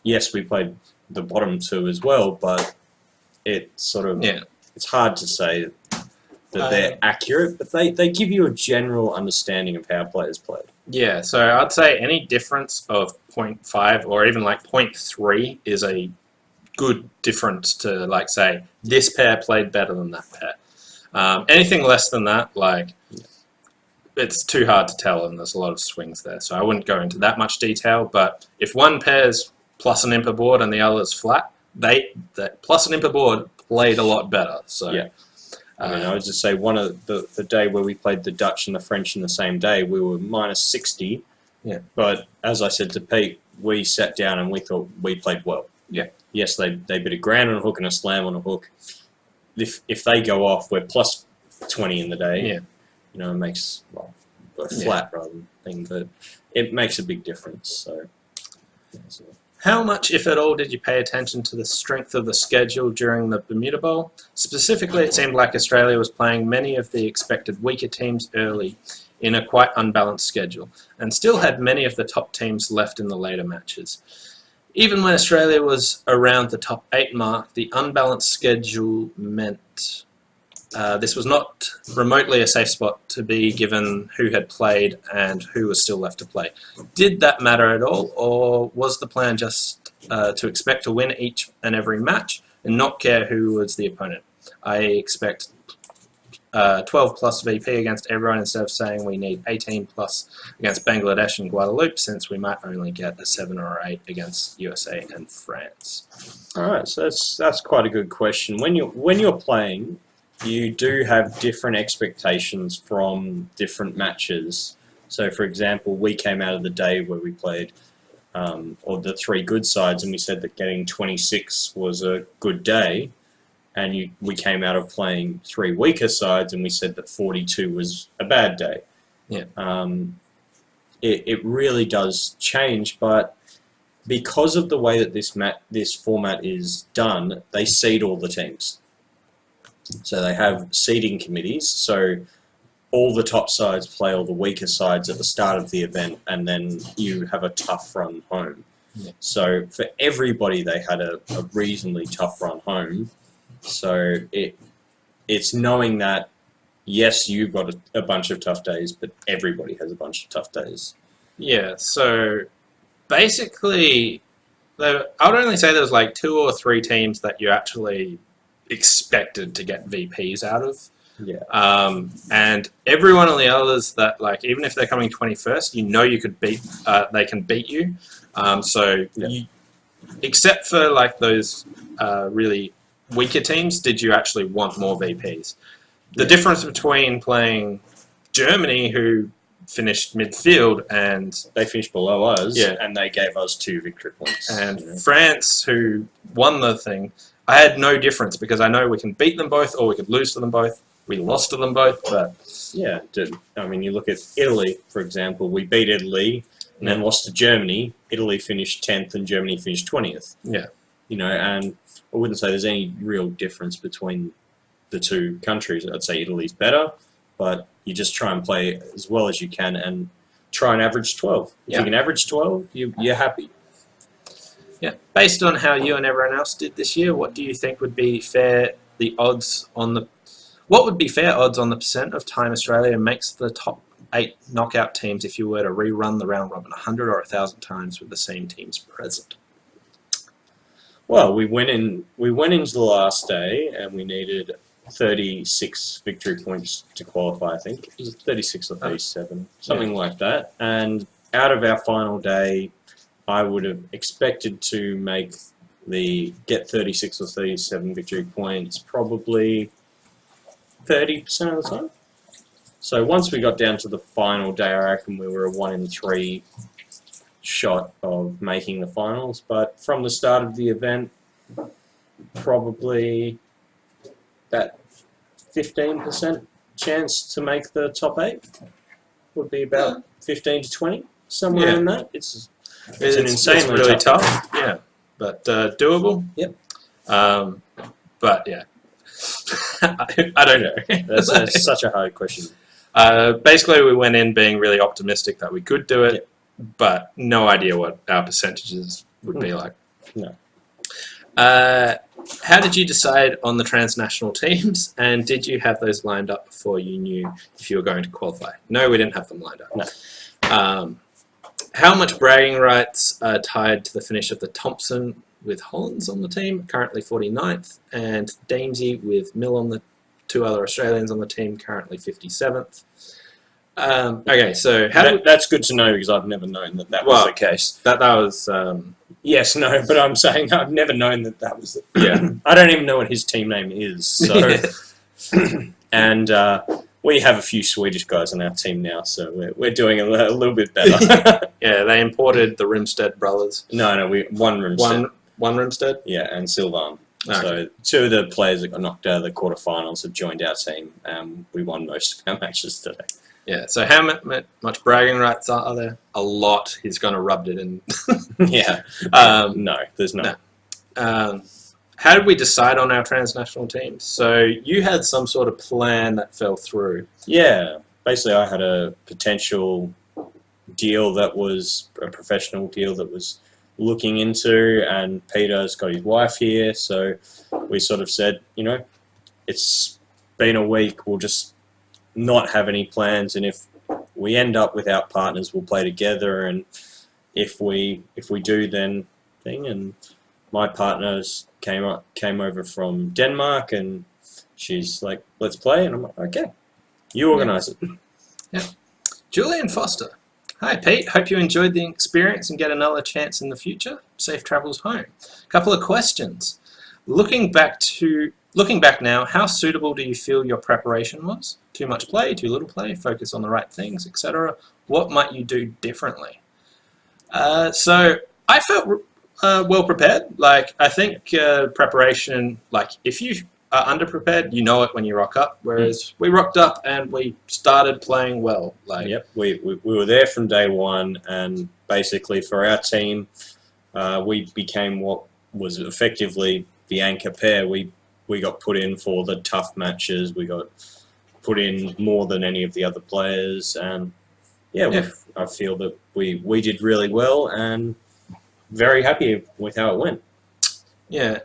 yes, we played the bottom 2 as well, but it sort of it's hard to say that they're accurate, but they give you a general understanding of how players played. Yeah, so I'd say any difference of 0.5 or even like 0.3 is a good difference to, like, say, this pair played better than that pair. Anything less than that, like, it's too hard to tell, and there's a lot of swings there. So I wouldn't go into that much detail. But if one pair's plus an imp board and the other's flat, the plus an imp board played a lot better. So yeah. I mean, I would just say one of the day where we played the Dutch and the French in the same day, we were minus 60. Yeah. But as I said to Pete, we sat down and we thought we played well. Yeah. Yes, they bid a grand on a hook and a slam on a hook. If they go off, we're plus 20 in the day. Yeah. You know, it makes, well, a flat rather than thing, but it makes a big difference. So, how much, if at all, did you pay attention to the strength of the schedule during the Bermuda Bowl? Specifically, it seemed like Australia was playing many of the expected weaker teams early in a quite unbalanced schedule, and still had many of the top teams left in the later matches. Even when Australia was around the top 8 mark, the unbalanced schedule meant this was not remotely a safe spot to be, given who had played and who was still left to play. Did that matter at all, or was the plan just to expect to win each and every match and not care who was the opponent? I expect 12 plus VP against everyone instead of saying we need 18 plus against Bangladesh and Guadeloupe, since we might only get a 7 or 8 against USA and France. all right, so that's quite a good question. When you're playing, you do have different expectations from different matches. So, for example, we came out of the day where we played, or the 3 good sides, and we said that getting 26 was a good day. And we came out of playing 3 weaker sides, and we said that 42 was a bad day. Yeah. It really does change, but because of the way that this format is done, they seed all the teams. So they have seeding committees. So all the top sides play all the weaker sides at the start of the event, and then you have a tough run home. Yeah. So for everybody, they had a reasonably tough run home. So it's knowing that, yes, you've got a bunch of tough days, but everybody has a bunch of tough days. Yeah, so basically, I would only say there's like 2 or 3 teams that you actually expected to get VPs out of. Yeah. And every one of the others that, like, even if they're coming 21st, you know you could beat, they can beat you. Except for like those really weaker teams, did you actually want more VPs? The difference between playing Germany, who finished midfield, and they finished below us, and they gave us 2 victory points. And France, who won the thing, I had no difference because I know we can beat them both or we could lose to them both. We lost to them both, but yeah, I mean, you look at Italy, for example. We beat Italy and then lost to Germany. Italy finished 10th and Germany finished 20th. Yeah, you know, and I wouldn't say there's any real difference between the 2 countries. I'd say Italy's better, but you just try and play as well as you can and try and average 12. If you can average 12, you're happy. Yeah. Based on how you and everyone else did this year, what do you think would be fair? What would be fair odds on the percent of time Australia makes the top 8 knockout teams if you were to rerun the round robin 100 or 1,000 times with the same teams present? Well, we went into the last day and we needed 36 victory points to qualify, I think. It was 36 or 37, something like that. And out of our final day, I would have expected to get 36 or 37 victory points probably 30% of the time. So once we got down to the final day, I reckon we were a 1 in 3 shot of making the finals. But from the start of the event, probably that 15% chance to make the top 8 would be about 15 to 20, somewhere in that. It's an insanely really tough. Yeah, but doable. Yep. But yeah, I don't know. That's such a hard question. Basically, we went in being really optimistic that we could do it, but no idea what our percentages would be like. No. How did you decide on the transnational teams, and did you have those lined up before you knew if you were going to qualify? No, we didn't have them lined up. No. How much bragging rights are tied to the finish of the Thompson with Hollands on the team, currently 49th, and Damesy with Mill on the 2 other Australians on the team, currently 57th? Okay, so That's good to know because I've never known that was Well, the case. that was Yes, no, but I'm saying I've never known that was. yeah. I don't even know what his team name is. So, and we have a few Swedish guys on our team now, so we're doing a little bit better. Yeah, they imported the Rimstead brothers. No, one Rimstead. One Rimstead. Yeah, and Silvan. Okay. So two of the players that got knocked out of the quarterfinals have joined our team. We won most of our matches today. Yeah. So how much bragging rights are there? A lot. He's going to rub it in. Yeah. No, there's not. No. How did we decide on our transnational teams? So you had some sort of plan that fell through. Yeah. Basically, I had a potential deal that was a professional deal that was looking into, and Peter's got his wife here, so we sort of said, it's been a week, we'll just not have any plans, and if we end up without partners, we'll play together, and if we do, then thing. And my partners came over from Denmark, and she's like, let's play, and I'm like, okay, you organise it. Yeah. Julian Foster. Hi Pete, hope you enjoyed the experience and get another chance in the future. Safe travels home. Couple of questions. Looking back now, how suitable do you feel your preparation was? Too much play, too little play, focus on the right things, etc. What might you do differently? So I felt well prepared. Like, I think preparation, like if you are underprepared, you know it when you rock up. Whereas we rocked up and we started playing well. Like, yep, we were there from day one, and basically for our team, we became what was effectively the anchor pair. We got put in for the tough matches. We got put in more than any of the other players, and I feel that we did really well, and very happy with how it went. Yeah.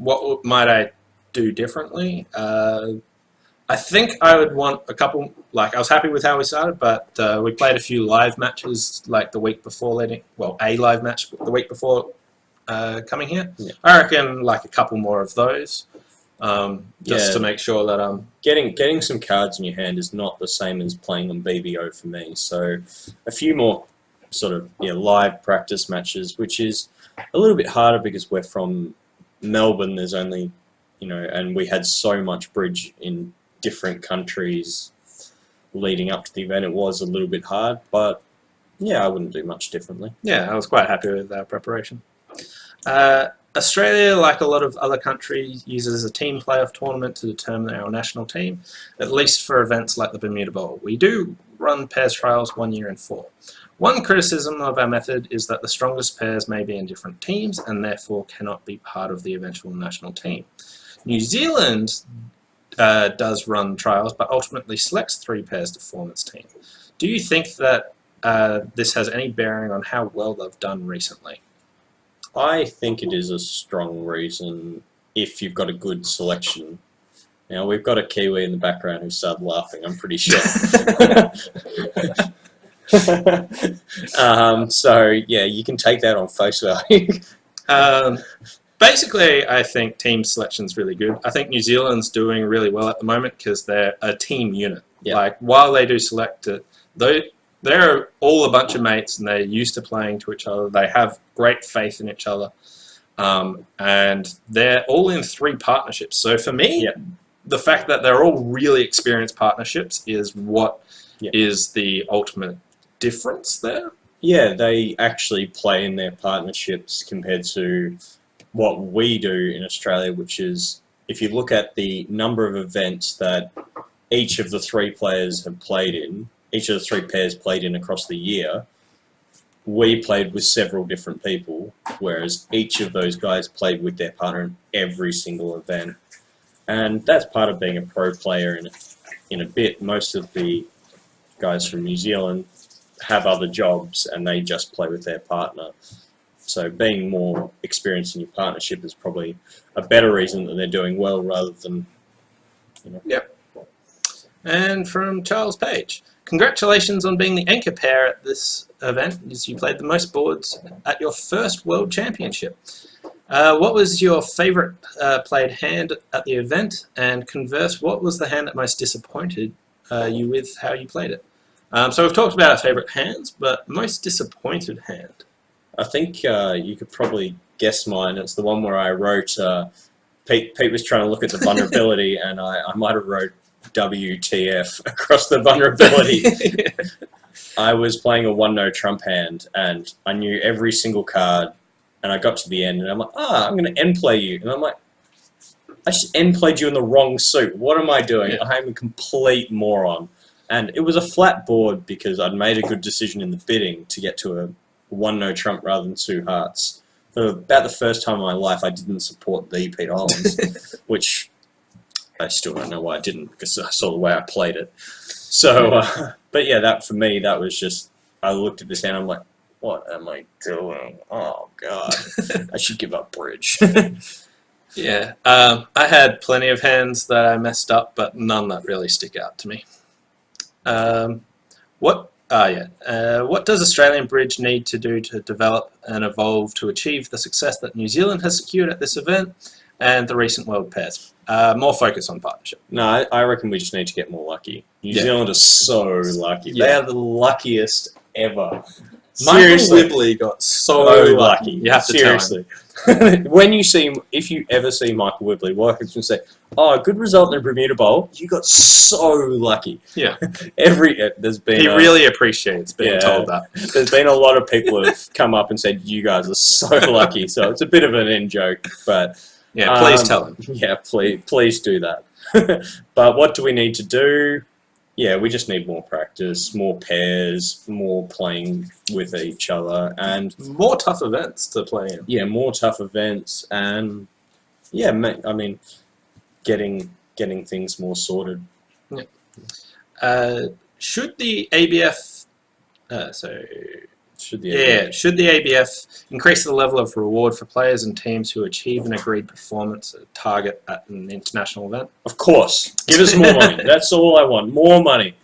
What might I do differently? I think I would want a couple, like I was happy with how we started, but we played a few live matches like the week before a live match the week before coming here. Yeah. I reckon like a couple more of those, just to make sure that getting some cards in your hand is not the same as playing on BBO for me. So a few more sort of live practice matches, which is a little bit harder because we're from Melbourne. There's only and we had so much bridge in different countries leading up to the event. It was a little bit hard, but yeah, I wouldn't do much differently. Yeah, I was quite happy with our preparation. Australia, like a lot of other countries, uses a team playoff tournament to determine our national team, at least for events like the Bermuda Bowl. We do run pairs trials 1 year in 4. One criticism of our method is that the strongest pairs may be in different teams and therefore cannot be part of the eventual national team. New Zealand does run trials, but ultimately selects 3 pairs to form its team. Do you think that this has any bearing on how well they've done recently? I think it is a strong reason if you've got a good selection. Now, we've got a Kiwi in the background who started laughing, I'm pretty sure. So, yeah, you can take that on face value. Basically, I think team selection is really good. I think New Zealand's doing really well at the moment because they're a team unit. Yeah. Like, while they do select it, they're all a bunch of mates and they're used to playing to each other. They have great faith in each other. And they're all in 3 partnerships. So for me, the fact that they're all really experienced partnerships is what is the ultimate difference there. Yeah, they actually play in their partnerships compared to what we do in Australia, which is, if you look at the number of events that each of the 3 players have played in, each of the 3 pairs played in across the year, we played with several different people, whereas each of those guys played with their partner in every single event. And that's part of being a pro player in a bit. Most of the guys from New Zealand have other jobs and they just play with their partner. So being more experienced in your partnership is probably a better reason that they're doing well rather than, Yep. And from Charles Page, congratulations on being the anchor pair at this event, as you played the most boards at your first World Championship. What was your favourite played hand at the event? And converse, what was the hand that most disappointed you with how you played it. So we've talked about our favourite hands, but most disappointed hand. I think you could probably guess mine. It's the one where I wrote, Pete was trying to look at the vulnerability, and I might have wrote WTF across the vulnerability. I was playing a 1-no trump hand, and I knew every single card, and I got to the end, and I'm like, I'm going to end play you. And I'm like, I just end played you in the wrong suit. What am I doing? Yeah. I'm a complete moron. And it was a flat board because I'd made a good decision in the bidding to get to a 1-no trump rather than 2 hearts. For about the first time in my life, I didn't support the Pete Hollands, which I still don't know why I didn't, because I saw the way I played it. So, but yeah, that for me, that was just, I looked at this hand, I'm like, what am I doing? Oh, God. I should give up bridge. Yeah, I had plenty of hands that I messed up, but none that really stick out to me. What does Australian bridge need to do to develop and evolve to achieve the success that New Zealand has secured at this event and the recent World Pairs? More focus on partnership. No, I reckon we just need to get more lucky. New Zealand is so lucky. Yeah. They are the luckiest ever. Michael Wibley got so lucky. You have to seriously. When you see, if you ever see Michael Wibley walk up and say, "Oh, good result in the Bermuda Bowl," you got so lucky. Yeah, there's been. He really appreciates being told that. There's been a lot of people who have come up and said, "You guys are so lucky." So it's a bit of an in joke, but yeah, please tell him. Yeah, please do that. But what do we need to do? Yeah, we just need more practice, more pairs, more playing with each other, and more tough events to play in. Yeah, more tough events, and yeah, I mean, getting things more sorted. Yeah. Should the ABF? Should the ABF increase the level of reward for players and teams who achieve an agreed performance target at an international event? Of course. Give us more money. That's all I want. More money.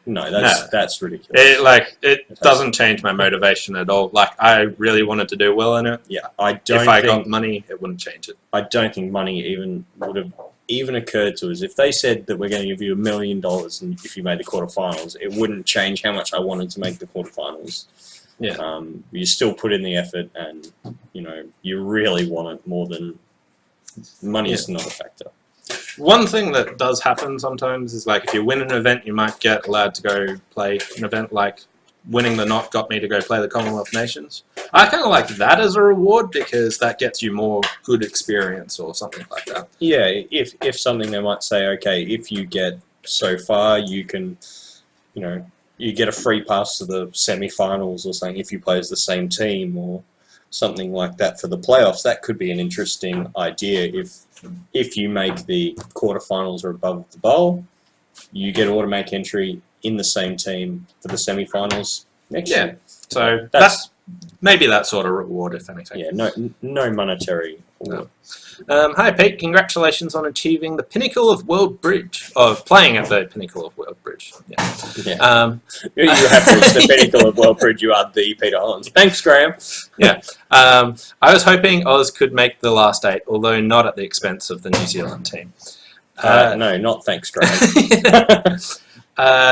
No, that's ridiculous. It doesn't change my motivation at all. Like, I really wanted to do well in it. Yeah, if I got money, it wouldn't change it. I don't think money even would have even occurred to us. If they said that we're going to give you $1 million and if you made the quarterfinals, it wouldn't change how much I wanted to make the quarterfinals. Yeah. You still put in the effort, and you really want it more than money. Is not a factor. One thing that does happen sometimes is, like, if you win an event, you might get allowed to go play an event. Like, winning the knot got me to go play the Commonwealth Nations. I kind of like that as a reward because that gets you more good experience or something like that. Yeah, if something, they might say, okay, if you get so far, you can, you get a free pass to the semi-finals or something if you play as the same team or something like that for the playoffs. That could be an interesting idea. If you make the quarterfinals or above the bowl, you get automatic entry in the same team for the semi-finals next year. So that's maybe that sort of reward, if anything. Yeah, no monetary award. Hi, Pete. Congratulations on achieving the pinnacle of World Bridge, of playing at the pinnacle of World Bridge. Yeah. You have reached the pinnacle of World Bridge. You are the Peter Hollands. Thanks, Graham. Yeah. I was hoping Oz could make the last 8, although not at the expense of the New Zealand team. No, not thanks, Graham.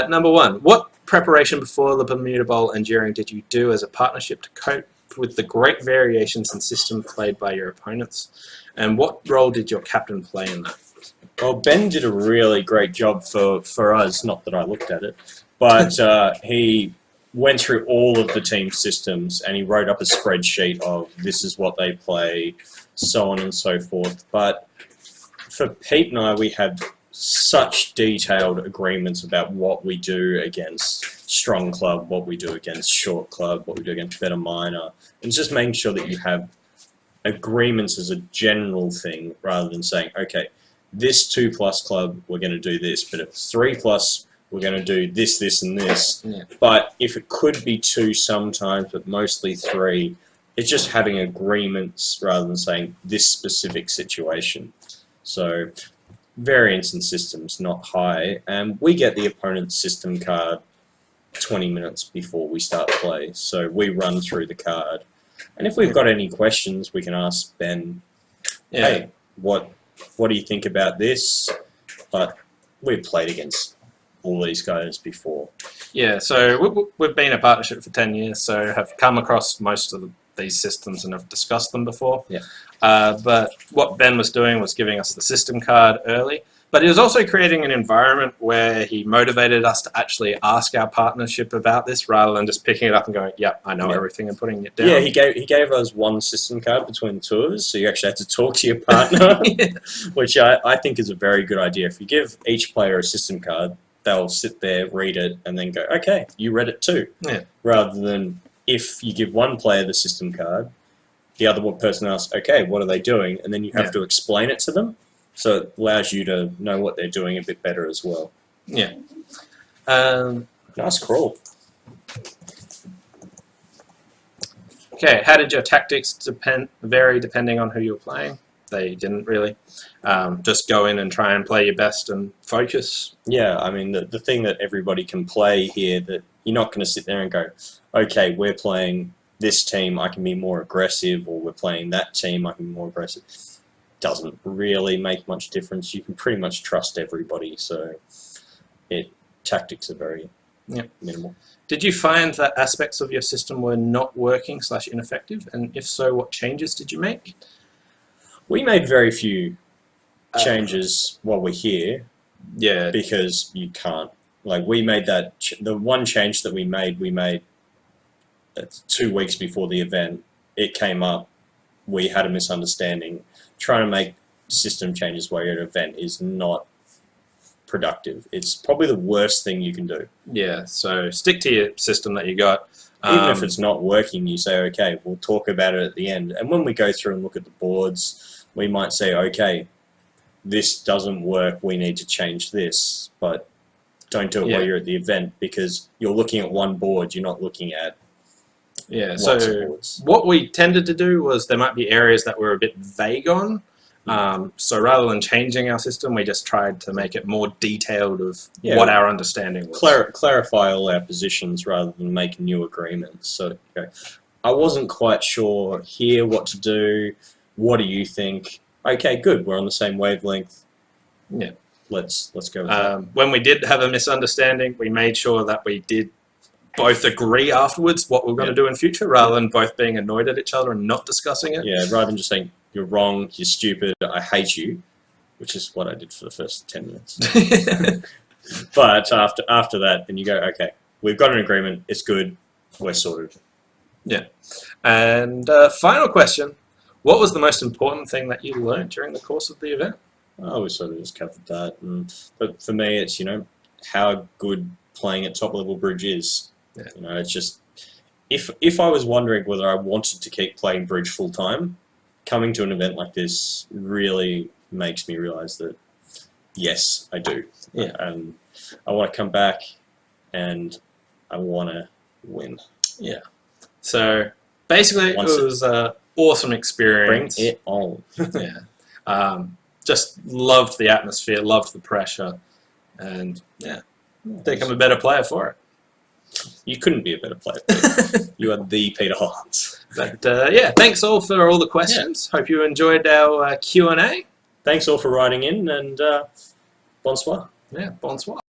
Number 1, what preparation before the Bermuda Bowl and during did you do as a partnership to cope with the great variations in system played by your opponents? And what role did your captain play in that? Well, Ben did a really great job for us, not that I looked at it, but he went through all of the team systems and he wrote up a spreadsheet of this is what they play, so on and so forth. But for Pete and I, we had such detailed agreements about what we do against strong club, what we do against short club, what we do against better minor, and just making sure that you have agreements as a general thing rather than saying, okay, this 2+ club, we're going to do this, but at 3+, we're going to do this, this, and this. Yeah. But if it could be 2 sometimes, but mostly 3, it's just having agreements rather than saying this specific situation. So variance in systems not high, and we get the opponent's system card 20 minutes before we start play, so we run through the card, and if we've got any questions, we can ask Ben, hey, what do you think about this? But we've played against all these guys before. Yeah, so we've been a partnership for 10 years, so have come across most of these systems and have discussed them before. Yeah. But what Ben was doing was giving us the system card early, but he was also creating an environment where he motivated us to actually ask our partnership about this rather than just picking it up and going, yep, I know everything, and putting it down. Yeah, he gave us one system card between the two of us, so you actually had to talk to your partner, which I think is a very good idea. If you give each player a system card, they'll sit there, read it, and then go, okay, you read it too. Yeah. Rather than if you give one player the system card, the other person asks, okay, what are they doing? And then you have to explain it to them. So it allows you to know what they're doing a bit better as well. Yeah. Nice crawl. Okay, how did your tactics vary depending on who you were playing? They didn't really. Just go in and try and play your best and focus. Yeah, I mean, the thing that everybody can play here, that you're not going to sit there and go, okay, we're playing this team, I can be more aggressive, or we're playing that team, I can be more aggressive. Doesn't really make much difference. You can pretty much trust everybody, so tactics are very minimal. Did you find that aspects of your system were not working / ineffective? And if so, what changes did you make? We made very few changes while we're here. Yeah. Because you can't. Like, we made that... the one change that we made 2 weeks before the event. It came up. We had a misunderstanding. Trying to make system changes while you're at an event is not productive. It's probably the worst thing you can do. Yeah, so stick to your system that you got. Even if it's not working, you say, okay, we'll talk about it at the end. And when we go through and look at the boards, we might say, okay, this doesn't work, we need to change this. But don't do it while you're at the event, because you're looking at one board, you're not looking at lots of boards. What we tended to do was there might be areas that we're a bit vague on. So rather than changing our system, we just tried to make it more detailed of what our understanding was. Clarify all our positions rather than make new agreements. So I wasn't quite sure here what to do. What do you think? Okay, good. We're on the same wavelength. Yeah. Let's go with that. When we did have a misunderstanding, we made sure that we did both agree afterwards what we're going to do in future, rather than both being annoyed at each other and not discussing it. Yeah, rather than just saying, you're wrong, you're stupid, I hate you, which is what I did for the first 10 minutes. But after that, then you go, okay, we've got an agreement, it's good, we're sorted. Yeah. And final question, what was the most important thing that you learned during the course of the event? Oh, we sort of just covered that. But for me, it's, how good playing at top level bridge is. Yeah. It's just, if I was wondering whether I wanted to keep playing bridge full time, coming to an event like this really makes me realize that, yes, I do. Yeah. And I want to come back and I want to win. Yeah. So basically, it was an awesome experience. Bring it on. Yeah. Just loved the atmosphere, loved the pressure, and I think I'm a better player for it. You couldn't be a better player. You are the Peter Hollins. But thanks all for all the questions. Hope you enjoyed our Q&A. Thanks all for writing in, and bonsoir. Yeah, bonsoir.